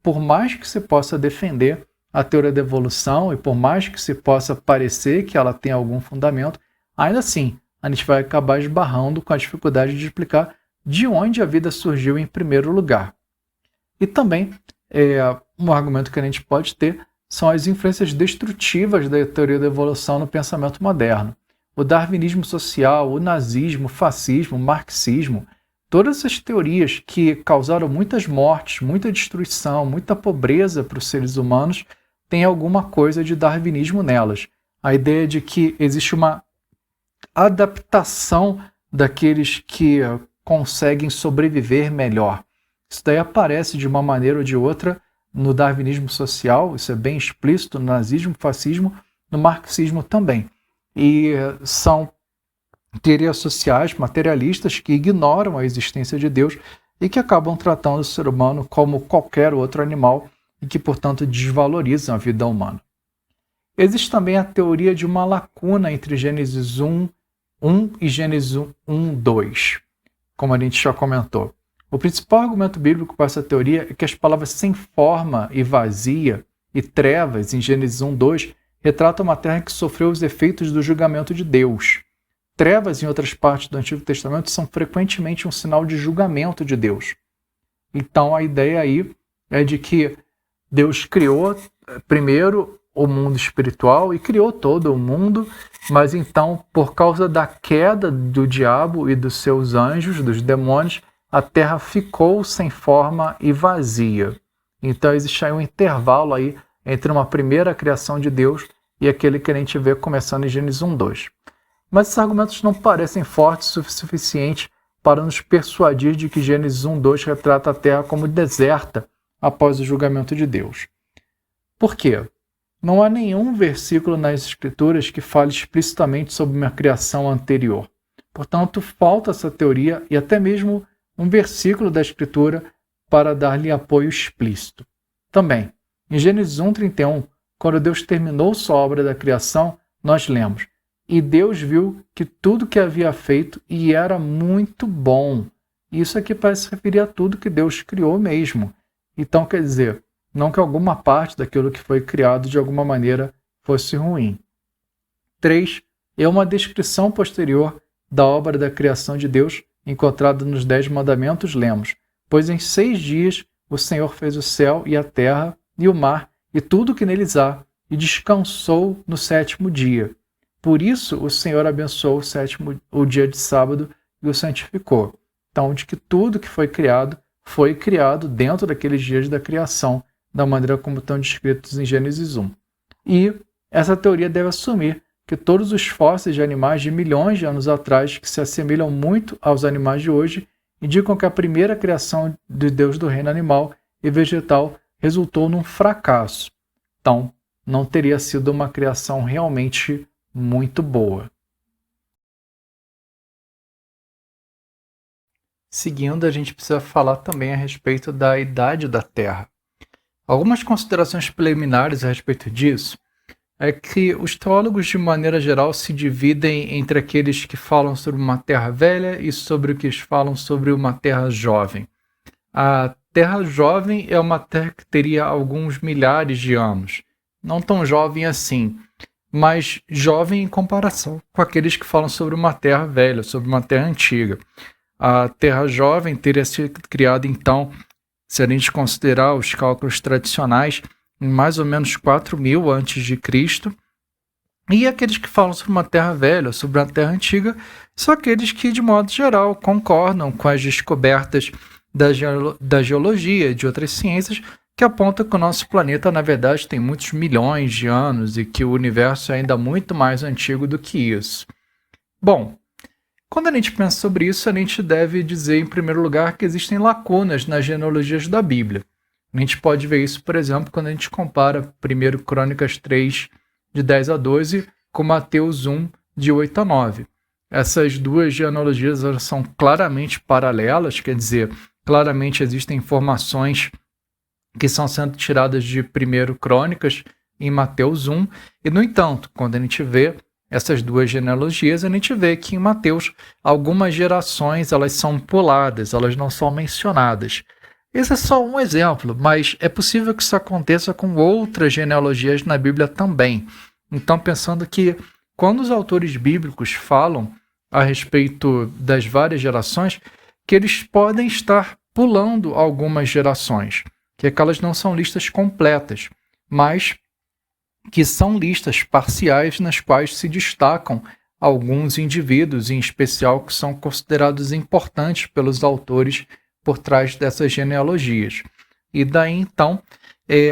por mais que se possa defender a teoria da evolução e por mais que se possa parecer que ela tem algum fundamento, ainda assim, a gente vai acabar esbarrando com a dificuldade de explicar de onde a vida surgiu em primeiro lugar. E também, um argumento que a gente pode ter são as influências destrutivas da teoria da evolução no pensamento moderno. O darwinismo social, o nazismo, o fascismo, o marxismo, todas essas teorias que causaram muitas mortes, muita destruição, muita pobreza para os seres humanos, têm alguma coisa de darwinismo nelas. A ideia de que existe uma adaptação daqueles que conseguem sobreviver melhor. Isso daí aparece de uma maneira ou de outra no darwinismo social, isso é bem explícito no nazismo, fascismo, no marxismo também. E são teorias sociais materialistas que ignoram a existência de Deus e que acabam tratando o ser humano como qualquer outro animal e que, portanto, desvalorizam a vida humana. Existe também a teoria de uma lacuna entre Gênesis 1:1 e Gênesis 1:2, como a gente já comentou. O principal argumento bíblico para essa teoria é que as palavras sem forma e vazia e trevas em Gênesis 1:2 retratam uma terra que sofreu os efeitos do julgamento de Deus. Trevas em outras partes do Antigo Testamento são frequentemente um sinal de julgamento de Deus. Então a ideia aí é de que Deus criou primeiro o mundo espiritual e criou todo o mundo, mas então, por causa da queda do diabo e dos seus anjos, dos demônios, a terra ficou sem forma e vazia. Então existe aí um intervalo aí entre uma primeira criação de Deus e aquele que a gente vê começando em Gênesis 1:2. Mas esses argumentos não parecem fortes o suficiente para nos persuadir de que Gênesis 1:2 retrata a terra como deserta após o julgamento de Deus. Por quê? Não há nenhum versículo nas Escrituras que fale explicitamente sobre uma criação anterior. Portanto, falta essa teoria e até mesmo um versículo da Escritura para dar-lhe apoio explícito. Também, em Gênesis 1:31, quando Deus terminou sua obra da criação, nós lemos: "E Deus viu que tudo que havia feito e era muito bom." Isso aqui parece se referir a tudo que Deus criou mesmo. Então, quer dizer, não que alguma parte daquilo que foi criado de alguma maneira fosse ruim. 3. É uma descrição posterior da obra da criação de Deus encontrado nos 10 mandamentos, lemos: pois em 6 dias o Senhor fez o céu e a terra e o mar e tudo o que neles há, e descansou no 7º dia. Por isso o Senhor abençoou o dia de sábado e o santificou. Então, de que tudo que foi criado dentro daqueles dias da criação, da maneira como estão descritos em Gênesis 1. E essa teoria deve assumir que todos os fósseis de animais de milhões de anos atrás, que se assemelham muito aos animais de hoje, indicam que a primeira criação de Deus do reino animal e vegetal resultou num fracasso. Então, não teria sido uma criação realmente muito boa. Seguindo, a gente precisa falar também a respeito da idade da Terra. Algumas considerações preliminares a respeito disso é que os teólogos, de maneira geral, se dividem entre aqueles que falam sobre uma terra velha e sobre os que falam sobre uma terra jovem. A terra jovem é uma terra que teria alguns milhares de anos. Não tão jovem assim, mas jovem em comparação com aqueles que falam sobre uma terra velha, sobre uma terra antiga. A terra jovem teria sido criada, então, se a gente considerar os cálculos tradicionais, em mais ou menos 4.000 a.C., e aqueles que falam sobre uma terra velha, sobre uma terra antiga, são aqueles que, de modo geral, concordam com as descobertas da geologia e de outras ciências que apontam que o nosso planeta, na verdade, tem muitos milhões de anos e que o universo é ainda muito mais antigo do que isso. Bom, quando a gente pensa sobre isso, a gente deve dizer, em primeiro lugar, que existem lacunas nas genealogias da Bíblia. A gente pode ver isso, por exemplo, quando a gente compara 1 Crônicas 3, de 10 a 12, com Mateus 1, de 8 a 9. Essas duas genealogias elas são claramente paralelas, quer dizer, claramente existem informações que estão sendo tiradas de 1 Crônicas em Mateus 1, e, no entanto, quando a gente vê essas duas genealogias, a gente vê que em Mateus algumas gerações elas são puladas, elas não são mencionadas. Esse é só um exemplo, mas é possível que isso aconteça com outras genealogias na Bíblia também. Então, pensando que quando os autores bíblicos falam a respeito das várias gerações, que eles podem estar pulando algumas gerações, que aquelas não são listas completas, mas que são listas parciais nas quais se destacam alguns indivíduos, em especial, que são considerados importantes pelos autores por trás dessas genealogias. E daí, então,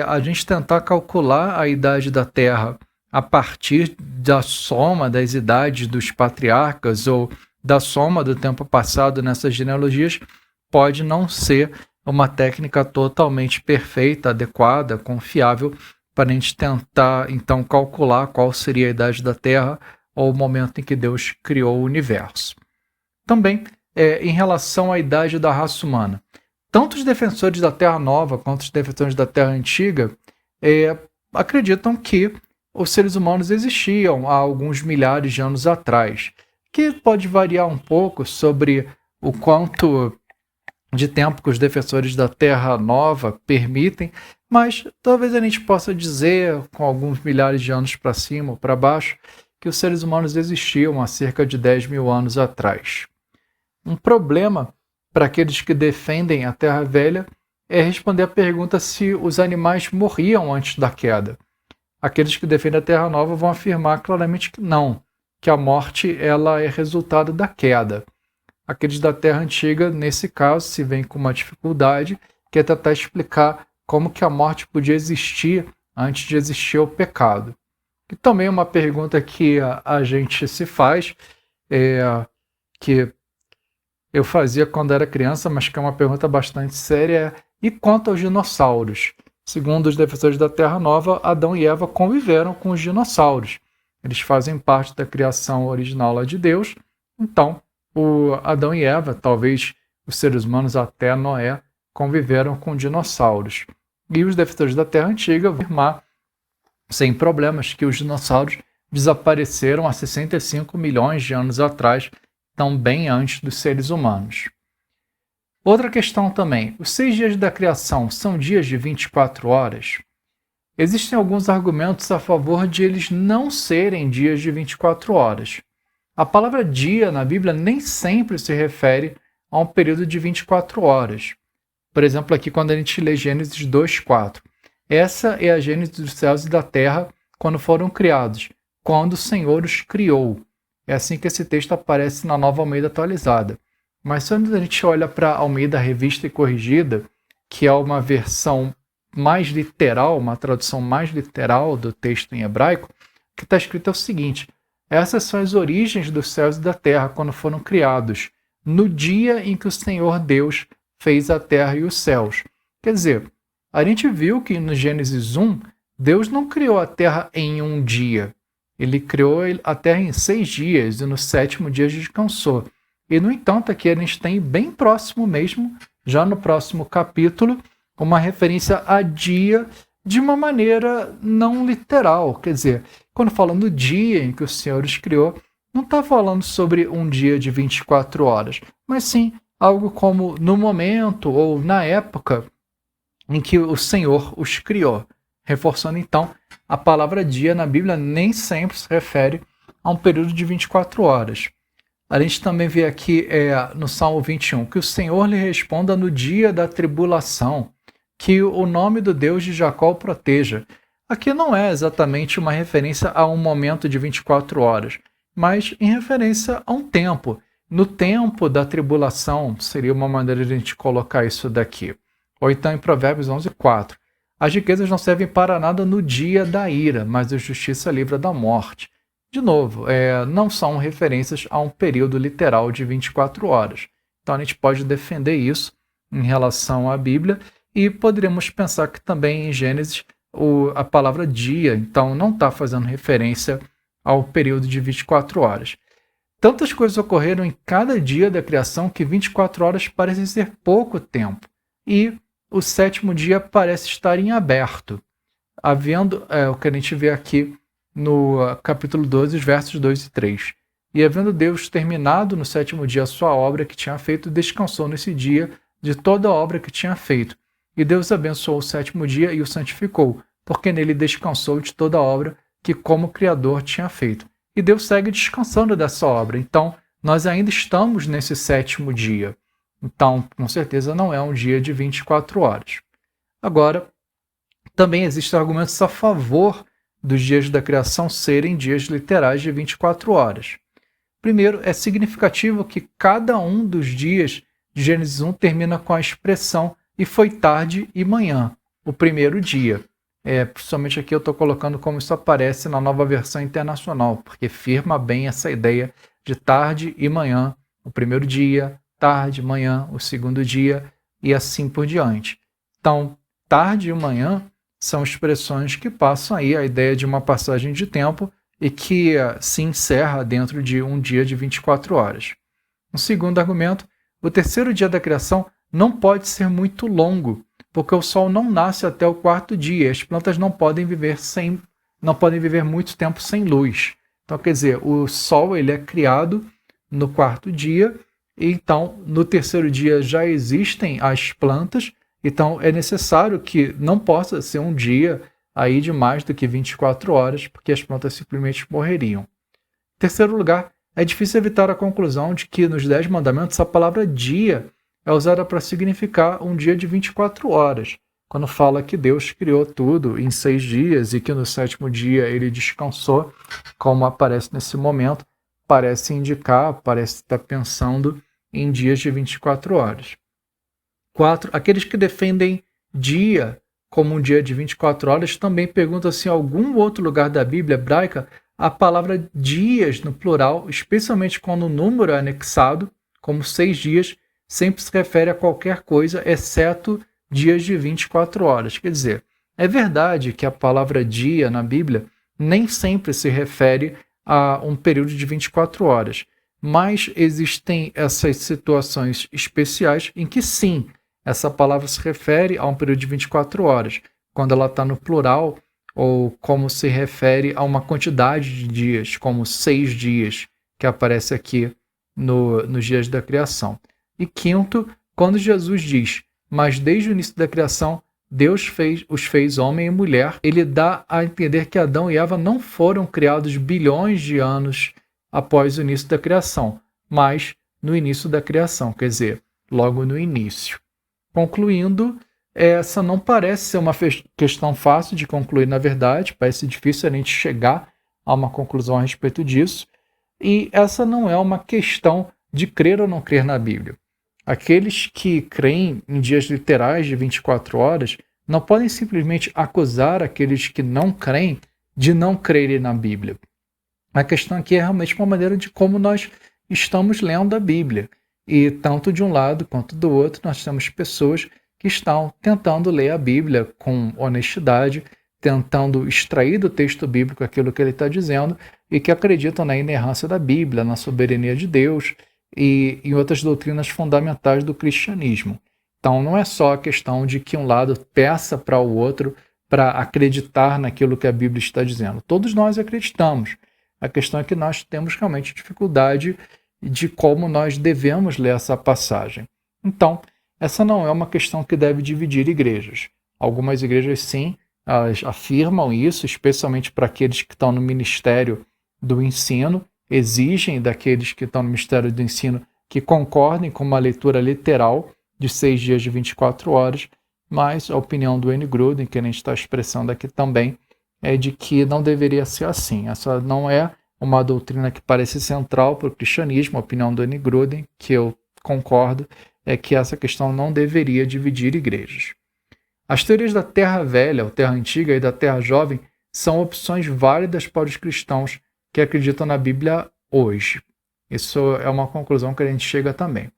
a gente tentar calcular a idade da Terra a partir da soma das idades dos patriarcas ou da soma do tempo passado nessas genealogias pode não ser uma técnica totalmente perfeita, adequada, confiável, para a gente tentar, então, calcular qual seria a idade da Terra ou o momento em que Deus criou o universo. Também, em relação à idade da raça humana, tanto os defensores da Terra Nova quanto os defensores da Terra Antiga acreditam que os seres humanos existiam há alguns milhares de anos atrás, que pode variar um pouco sobre o quanto de tempo que os defensores da Terra Nova permitem, mas talvez a gente possa dizer, com alguns milhares de anos para cima ou para baixo, que os seres humanos existiam há cerca de 10.000 anos atrás. Um problema para aqueles que defendem a Terra Velha é responder a pergunta se os animais morriam antes da queda. Aqueles que defendem a Terra Nova vão afirmar claramente que não, que a morte ela é resultado da queda. Aqueles da Terra Antiga, nesse caso, se veem com uma dificuldade, que é tentar explicar como que a morte podia existir antes de existir o pecado. E também uma pergunta que a gente se faz, que eu fazia quando era criança, mas que é uma pergunta bastante séria, e quanto aos dinossauros? Segundo os defensores da Terra Nova, Adão e Eva conviveram com os dinossauros. Eles fazem parte da criação original lá de Deus, então o Adão e Eva, talvez os seres humanos até Noé, conviveram com dinossauros. E os defensores da Terra Antiga vão afirmar, sem problemas, que os dinossauros desapareceram há 65 milhões de anos atrás, então bem antes dos seres humanos. Outra questão também, os 6 dias da criação são dias de 24 horas? Existem alguns argumentos a favor de eles não serem dias de 24 horas. A palavra dia na Bíblia nem sempre se refere a um período de 24 horas. Por exemplo, aqui quando a gente lê Gênesis 2:4. Essa é a gênese dos céus e da terra quando foram criados, quando o Senhor os criou. É assim que esse texto aparece na Nova Almeida atualizada. Mas quando a gente olha para a Almeida Revista e Corrigida, que é uma versão mais literal, uma tradução mais literal do texto em hebraico, o que está escrito é o seguinte: essas são as origens dos céus e da terra quando foram criados, no dia em que o Senhor Deus fez a terra e os céus. Quer dizer, a gente viu que no Gênesis 1, Deus não criou a terra em um dia. Ele criou a terra em 6 dias e no 7º dia descansou. E, no entanto, aqui a gente tem bem próximo mesmo, já no próximo capítulo, uma referência a dia de uma maneira não literal. Quer dizer, quando fala no dia em que o Senhor os criou, não está falando sobre um dia de 24 horas, mas sim algo como no momento ou na época em que o Senhor os criou. Reforçando então, a palavra dia na Bíblia nem sempre se refere a um período de 24 horas. A gente também vê aqui no Salmo 21, que o Senhor lhe responda no dia da tribulação, que o nome do Deus de Jacó o proteja. Aqui não é exatamente uma referência a um momento de 24 horas, mas em referência a um tempo. No tempo da tribulação, seria uma maneira de a gente colocar isso daqui. Ou então em Provérbios 11:4. As riquezas não servem para nada no dia da ira, mas a justiça livra da morte. De novo, não são referências a um período literal de 24 horas. Então a gente pode defender isso em relação à Bíblia e poderíamos pensar que também em Gênesis a palavra dia, então, não está fazendo referência ao período de 24 horas. Tantas coisas ocorreram em cada dia da criação que 24 horas parecem ser pouco tempo. E o 7º dia parece estar em aberto, havendo o que a gente vê aqui no capítulo 12, versos 2 e 3. E havendo Deus terminado no 7º dia a sua obra que tinha feito, descansou nesse dia de toda a obra que tinha feito. E Deus abençoou o 7º dia e o santificou, porque nele descansou de toda a obra que como Criador tinha feito. E Deus segue descansando dessa obra. Então, nós ainda estamos nesse 7º dia. Então, com certeza, não é um dia de 24 horas. Agora, também existem argumentos a favor dos dias da criação serem dias literais de 24 horas. Primeiro, é significativo que cada um dos dias de Gênesis 1 termina com a expressão "e foi tarde e manhã", o primeiro dia. Principalmente aqui eu estou colocando como isso aparece na Nova Versão Internacional, porque firma bem essa ideia de tarde e manhã, o primeiro dia, tarde, manhã, o segundo dia e assim por diante. Então, tarde e manhã são expressões que passam aí a ideia de uma passagem de tempo e que se encerra dentro de um dia de 24 horas. Um segundo argumento, o terceiro dia da criação não pode ser muito longo, porque o sol não nasce até o 4º dia e as plantas não podem viver muito tempo sem luz. Então, quer dizer, o sol ele é criado no 4º dia, e então no terceiro dia já existem as plantas, então é necessário que não possa ser um dia aí de mais do que 24 horas, porque as plantas simplesmente morreriam. Em terceiro lugar, é difícil evitar a conclusão de que nos 10 mandamentos a palavra dia é usada para significar um dia de 24 horas, quando fala que Deus criou tudo em 6 dias e que no 7º dia ele descansou, como aparece nesse momento, parece estar pensando em dias de 24 horas. 4. Aqueles que defendem dia como um dia de 24 horas também perguntam se em algum outro lugar da Bíblia hebraica a palavra dias no plural, especialmente quando o número é anexado, como 6 dias, sempre se refere a qualquer coisa, exceto dias de 24 horas. Quer dizer, é verdade que a palavra dia na Bíblia nem sempre se refere a um período de 24 horas, mas existem essas situações especiais em que sim, essa palavra se refere a um período de 24 horas, quando ela está no plural, ou como se refere a uma quantidade de dias, como 6 dias, que aparece aqui nos dias da criação. E quinto, quando Jesus diz, mas desde o início da criação, Deus os fez homem e mulher, ele dá a entender que Adão e Eva não foram criados bilhões de anos após o início da criação, mas no início da criação, quer dizer, logo no início. Concluindo, essa não parece ser uma questão fácil de concluir, na verdade, parece difícil a gente chegar a uma conclusão a respeito disso, e essa não é uma questão de crer ou não crer na Bíblia. Aqueles que creem em dias literais de 24 horas não podem simplesmente acusar aqueles que não creem de não crerem na Bíblia. A questão aqui é realmente uma maneira de como nós estamos lendo a Bíblia. E tanto de um lado quanto do outro, nós temos pessoas que estão tentando ler a Bíblia com honestidade, tentando extrair do texto bíblico aquilo que ele está dizendo e que acreditam na inerrância da Bíblia, na soberania de Deus e em outras doutrinas fundamentais do cristianismo. Então não é só a questão de que um lado peça para o outro para acreditar naquilo que a Bíblia está dizendo. Todos nós acreditamos. A questão é que nós temos realmente dificuldade de como nós devemos ler essa passagem. Então, essa não é uma questão que deve dividir igrejas. Algumas igrejas, sim, elas afirmam isso, especialmente para aqueles que estão no ministério do ensino, exigem daqueles que estão no ministério do ensino que concordem com uma leitura literal de 6 dias de 24 horas, mas a opinião do N. Gruden, que a gente está expressando aqui também, é de que não deveria ser assim. Essa não é uma doutrina que parece central para o cristianismo. A opinião do N. Gruden, que eu concordo, é que essa questão não deveria dividir igrejas. As teorias da Terra Velha, ou Terra Antiga, e da Terra Jovem são opções válidas para os cristãos que acreditam na Bíblia hoje. Isso é uma conclusão que a gente chega também.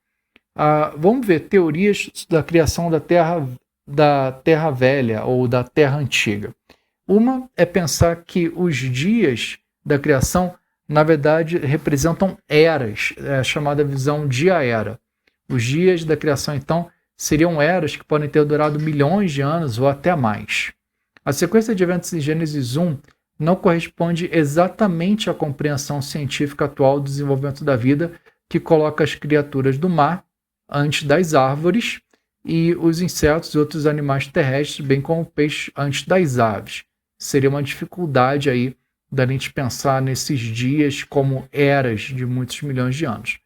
Vamos ver teorias da criação da Terra Velha ou da Terra Antiga. Uma é pensar que os dias da criação, na verdade, representam eras, a chamada visão dia-era. Os dias da criação, então, seriam eras que podem ter durado milhões de anos ou até mais. A sequência de eventos em Gênesis 1 não corresponde exatamente à compreensão científica atual do desenvolvimento da vida, que coloca as criaturas do mar antes das árvores e os insetos e outros animais terrestres, bem como o peixe, antes das aves. Seria uma dificuldade aí da gente pensar nesses dias como eras de muitos milhões de anos.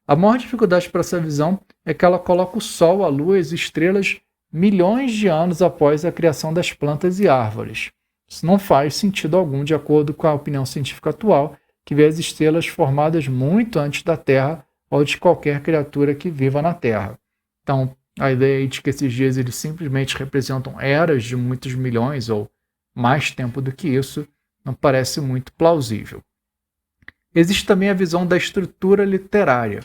A maior dificuldade para essa visão é que ela coloca o Sol, a Lua e as estrelas milhões de anos após a criação das plantas e árvores. Isso não faz sentido algum de acordo com a opinião científica atual, que vê as estrelas formadas muito antes da Terra ou de qualquer criatura que viva na Terra. Então, a ideia de que esses dias eles simplesmente representam eras de muitos milhões ou mais tempo do que isso não parece muito plausível. Existe também a visão da estrutura literária.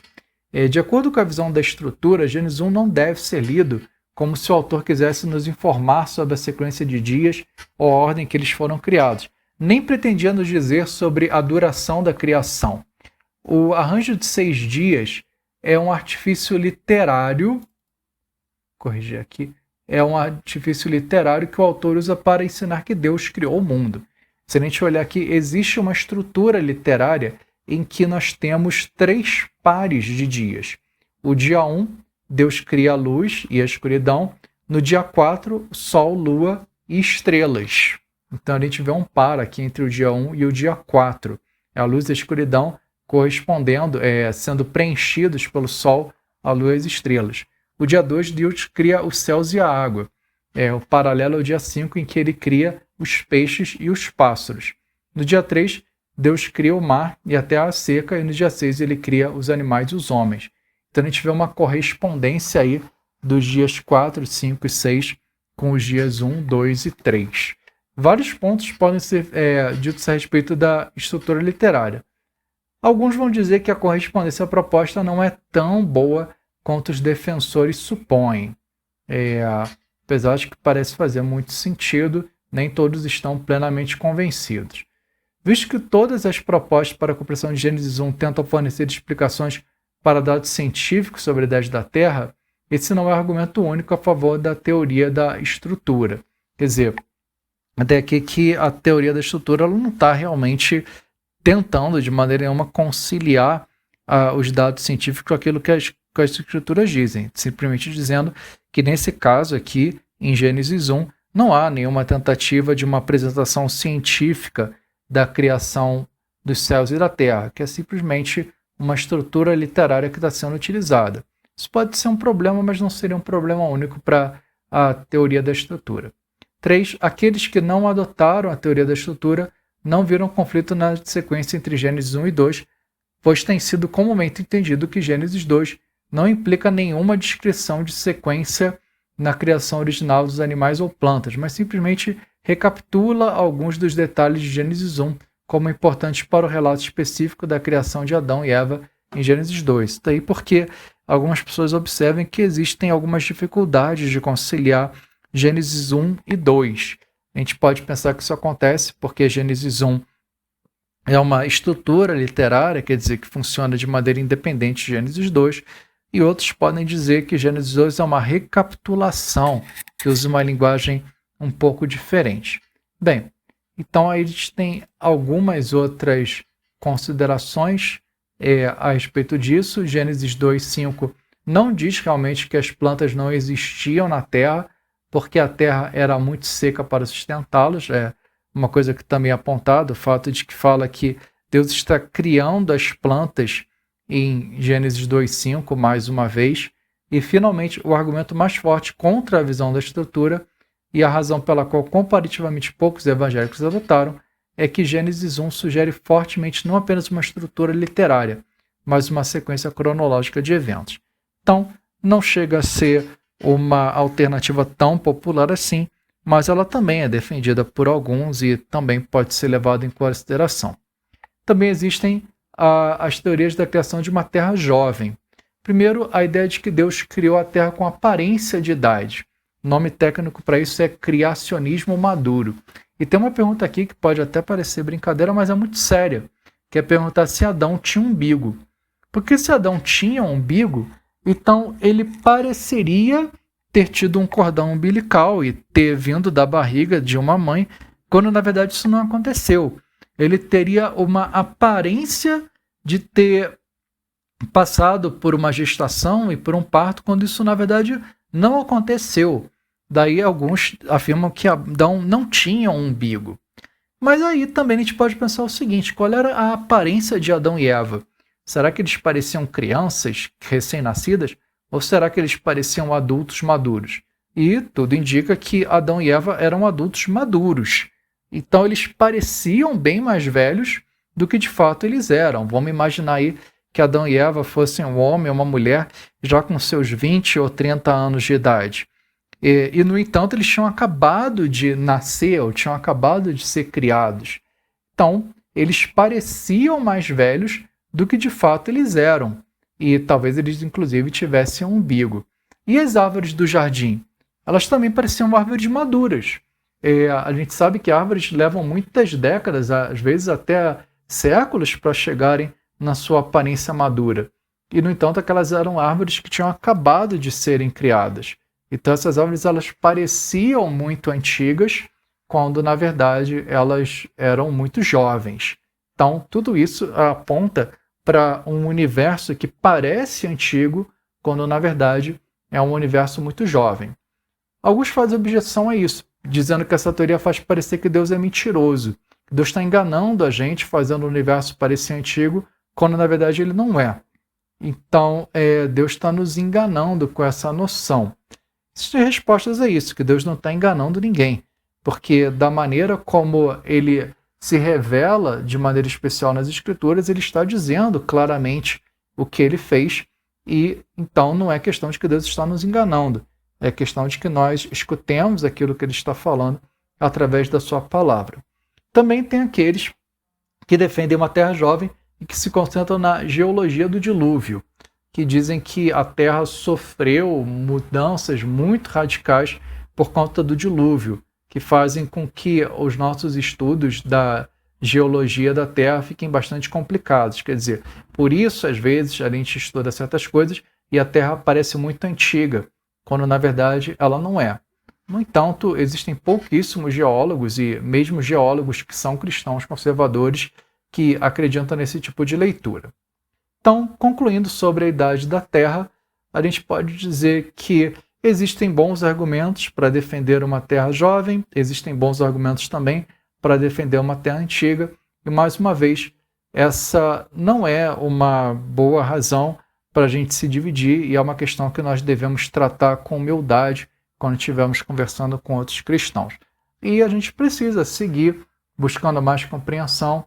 De acordo com a visão da estrutura, Gênesis 1 não deve ser lido como se o autor quisesse nos informar sobre a sequência de dias ou a ordem que eles foram criados, nem pretendia nos dizer sobre a duração da criação. O arranjo de 6 dias é um artifício literário, corrigir aqui, é um artifício literário que o autor usa para ensinar que Deus criou o mundo. Se a gente olhar aqui, existe uma estrutura literária em que nós temos 3 pares de dias. O dia 1, Deus cria a luz e a escuridão. No dia 4, Sol, Lua e estrelas. Então a gente vê um par aqui entre o dia 1 e o dia 4. A luz e a escuridão correspondendo, sendo preenchidos pelo Sol, a Lua e as estrelas. O dia 2, Deus cria os céus e a água. O paralelo ao dia 5, em que ele cria os peixes e os pássaros. No dia 3, Deus cria o mar e a terra seca, e no dia 6 ele cria os animais e os homens. Então a gente vê uma correspondência aí dos dias 4, 5 e 6 com os dias 1, 2 e 3. Vários pontos podem ser ditos a respeito da estrutura literária. Alguns vão dizer que a correspondência proposta não é tão boa quanto os defensores supõem. Apesar de que parece fazer muito sentido, nem todos estão plenamente convencidos. Visto que todas as propostas para a compreensão de Gênesis 1 tentam fornecer explicações para dados científicos sobre a idade da Terra, esse não é argumento único a favor da teoria da estrutura. Quer dizer, até aqui que a teoria da estrutura ela não está realmente tentando de maneira nenhuma conciliar os dados científicos com aquilo que as escrituras dizem, simplesmente dizendo que nesse caso aqui, em Gênesis 1, não há nenhuma tentativa de uma apresentação científica da criação dos céus e da terra, que é simplesmente uma estrutura literária que está sendo utilizada. Isso pode ser um problema, mas não seria um problema único para a teoria da estrutura. 3. Aqueles que não adotaram a teoria da estrutura não viram conflito na sequência entre Gênesis 1 e 2, pois tem sido comumente entendido que Gênesis 2 não implica nenhuma descrição de sequência na criação original dos animais ou plantas, mas simplesmente recapitula alguns dos detalhes de Gênesis 1 como importantes para o relato específico da criação de Adão e Eva em Gênesis 2. Daí porque algumas pessoas observam que existem algumas dificuldades de conciliar Gênesis 1 e 2. A gente pode pensar que isso acontece porque Gênesis 1 é uma estrutura literária, quer dizer, que funciona de maneira independente de Gênesis 2, e outros podem dizer que Gênesis 2 é uma recapitulação, que usa uma linguagem um pouco diferente. Bem, então aí a gente tem algumas outras considerações a respeito disso. Gênesis 2:5 não diz realmente que as plantas não existiam na terra, porque a terra era muito seca para sustentá-los. É uma coisa que também é apontada, o fato de que fala que Deus está criando as plantas em Gênesis 2:5, mais uma vez. E, finalmente, o argumento mais forte contra a visão da estrutura, e a razão pela qual comparativamente poucos evangélicos adotaram, é que Gênesis 1 sugere fortemente não apenas uma estrutura literária, mas uma sequência cronológica de eventos. Então, não chega a ser uma alternativa tão popular assim, mas ela também é defendida por alguns e também pode ser levada em consideração. Também existem as teorias da criação de uma terra jovem. Primeiro, a ideia de que Deus criou a terra com aparência de idade. O nome técnico para isso é criacionismo maduro. E tem uma pergunta aqui que pode até parecer brincadeira, mas é muito séria, que é perguntar se Adão tinha um umbigo. Porque se Adão tinha um umbigo, então ele pareceria ter tido um cordão umbilical e ter vindo da barriga de uma mãe, quando na verdade isso não aconteceu. Ele teria uma aparência de ter passado por uma gestação e por um parto, quando isso na verdade não aconteceu. Daí alguns afirmam que Adão não tinha um umbigo. Mas aí também a gente pode pensar o seguinte: qual era a aparência de Adão e Eva? Será que eles pareciam crianças recém-nascidas? Ou será que eles pareciam adultos maduros? E tudo indica que Adão e Eva eram adultos maduros. Então eles pareciam bem mais velhos do que de fato eles eram. Vamos imaginar aí que Adão e Eva fossem um homem ou uma mulher já com seus 20 ou 30 anos de idade. E, no entanto, eles tinham acabado de nascer ou tinham acabado de ser criados. Então, eles pareciam mais velhos do que de fato eles eram. E talvez eles, inclusive, tivessem um umbigo. E as árvores do jardim? Elas também pareciam árvores maduras. A gente sabe que árvores levam muitas décadas, às vezes até séculos, para chegarem na sua aparência madura. E, no entanto, aquelas eram árvores que tinham acabado de serem criadas. Então, essas árvores elas pareciam muito antigas, quando, na verdade, elas eram muito jovens. Então, tudo isso aponta para um universo que parece antigo, quando, na verdade, é um universo muito jovem. Alguns fazem objeção a isso, dizendo que essa teoria faz parecer que Deus é mentiroso, que Deus está enganando a gente, fazendo o universo parecer antigo, quando, na verdade, ele não é. Então, Deus está nos enganando com essa noção. Existem respostas a isso, que Deus não está enganando ninguém, porque da maneira como ele se revela de maneira especial nas Escrituras, ele está dizendo claramente o que ele fez, e então não é questão de que Deus está nos enganando, é questão de que nós escutemos aquilo que ele está falando através da sua palavra. Também tem aqueles que defendem uma terra jovem e que se concentram na geologia do dilúvio, que dizem que a Terra sofreu mudanças muito radicais por conta do dilúvio, que fazem com que os nossos estudos da geologia da Terra fiquem bastante complicados. Quer dizer, por isso, às vezes, a gente estuda certas coisas e a Terra parece muito antiga, quando, na verdade, ela não é. No entanto, existem pouquíssimos geólogos e mesmo geólogos que são cristãos conservadores que acreditam nesse tipo de leitura. Então, concluindo sobre a idade da Terra, a gente pode dizer que existem bons argumentos para defender uma Terra jovem, existem bons argumentos também para defender uma Terra antiga, e mais uma vez, essa não é uma boa razão para a gente se dividir e é uma questão que nós devemos tratar com humildade quando estivermos conversando com outros cristãos. E a gente precisa seguir buscando mais compreensão,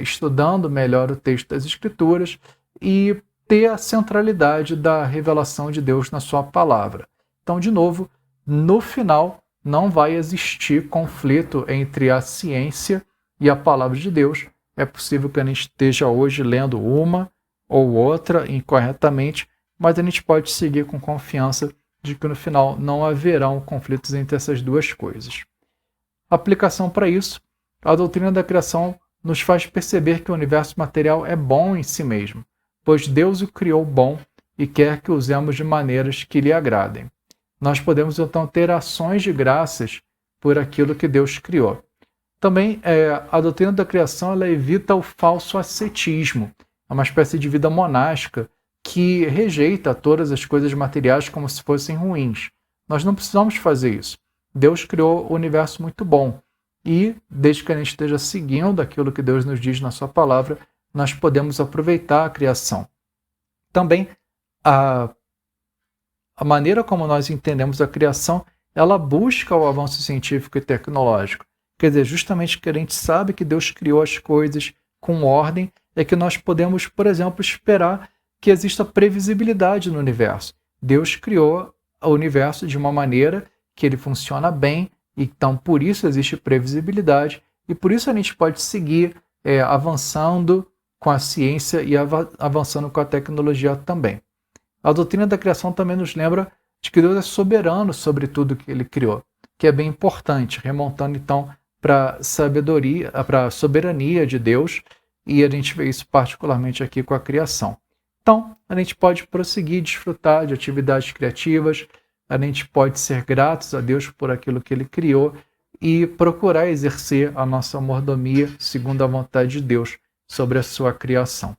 estudando melhor o texto das Escrituras e ter a centralidade da revelação de Deus na sua palavra. Então, de novo, no final, não vai existir conflito entre a ciência e a palavra de Deus. É possível que a gente esteja hoje lendo uma ou outra incorretamente, mas a gente pode seguir com confiança de que no final não haverão conflitos entre essas duas coisas. Aplicação para isso, a doutrina da criação nos faz perceber que o universo material é bom em si mesmo, pois Deus o criou bom e quer que o usemos de maneiras que lhe agradem. Nós podemos então ter ações de graças por aquilo que Deus criou. Também a doutrina da criação ela evita o falso ascetismo, é uma espécie de vida monástica que rejeita todas as coisas materiais como se fossem ruins. Nós não precisamos fazer isso. Deus criou o universo muito bom e, desde que a gente esteja seguindo aquilo que Deus nos diz na sua palavra, nós podemos aproveitar a criação. Também a maneira como nós entendemos a criação, ela busca o avanço científico e tecnológico. Quer dizer, justamente que a gente sabe que Deus criou as coisas com ordem, é que nós podemos, por exemplo, esperar que exista previsibilidade no universo. Deus criou o universo de uma maneira que ele funciona bem, então por isso existe previsibilidade, e por isso a gente pode seguir avançando com a ciência e avançando com a tecnologia também. A doutrina da criação também nos lembra de que Deus é soberano sobre tudo que ele criou, que é bem importante, remontando então para a soberania de Deus, e a gente vê isso particularmente aqui com a criação. Então, a gente pode prosseguir, desfrutar de atividades criativas, a gente pode ser gratos a Deus por aquilo que ele criou e procurar exercer a nossa mordomia segundo a vontade de Deus sobre a sua criação.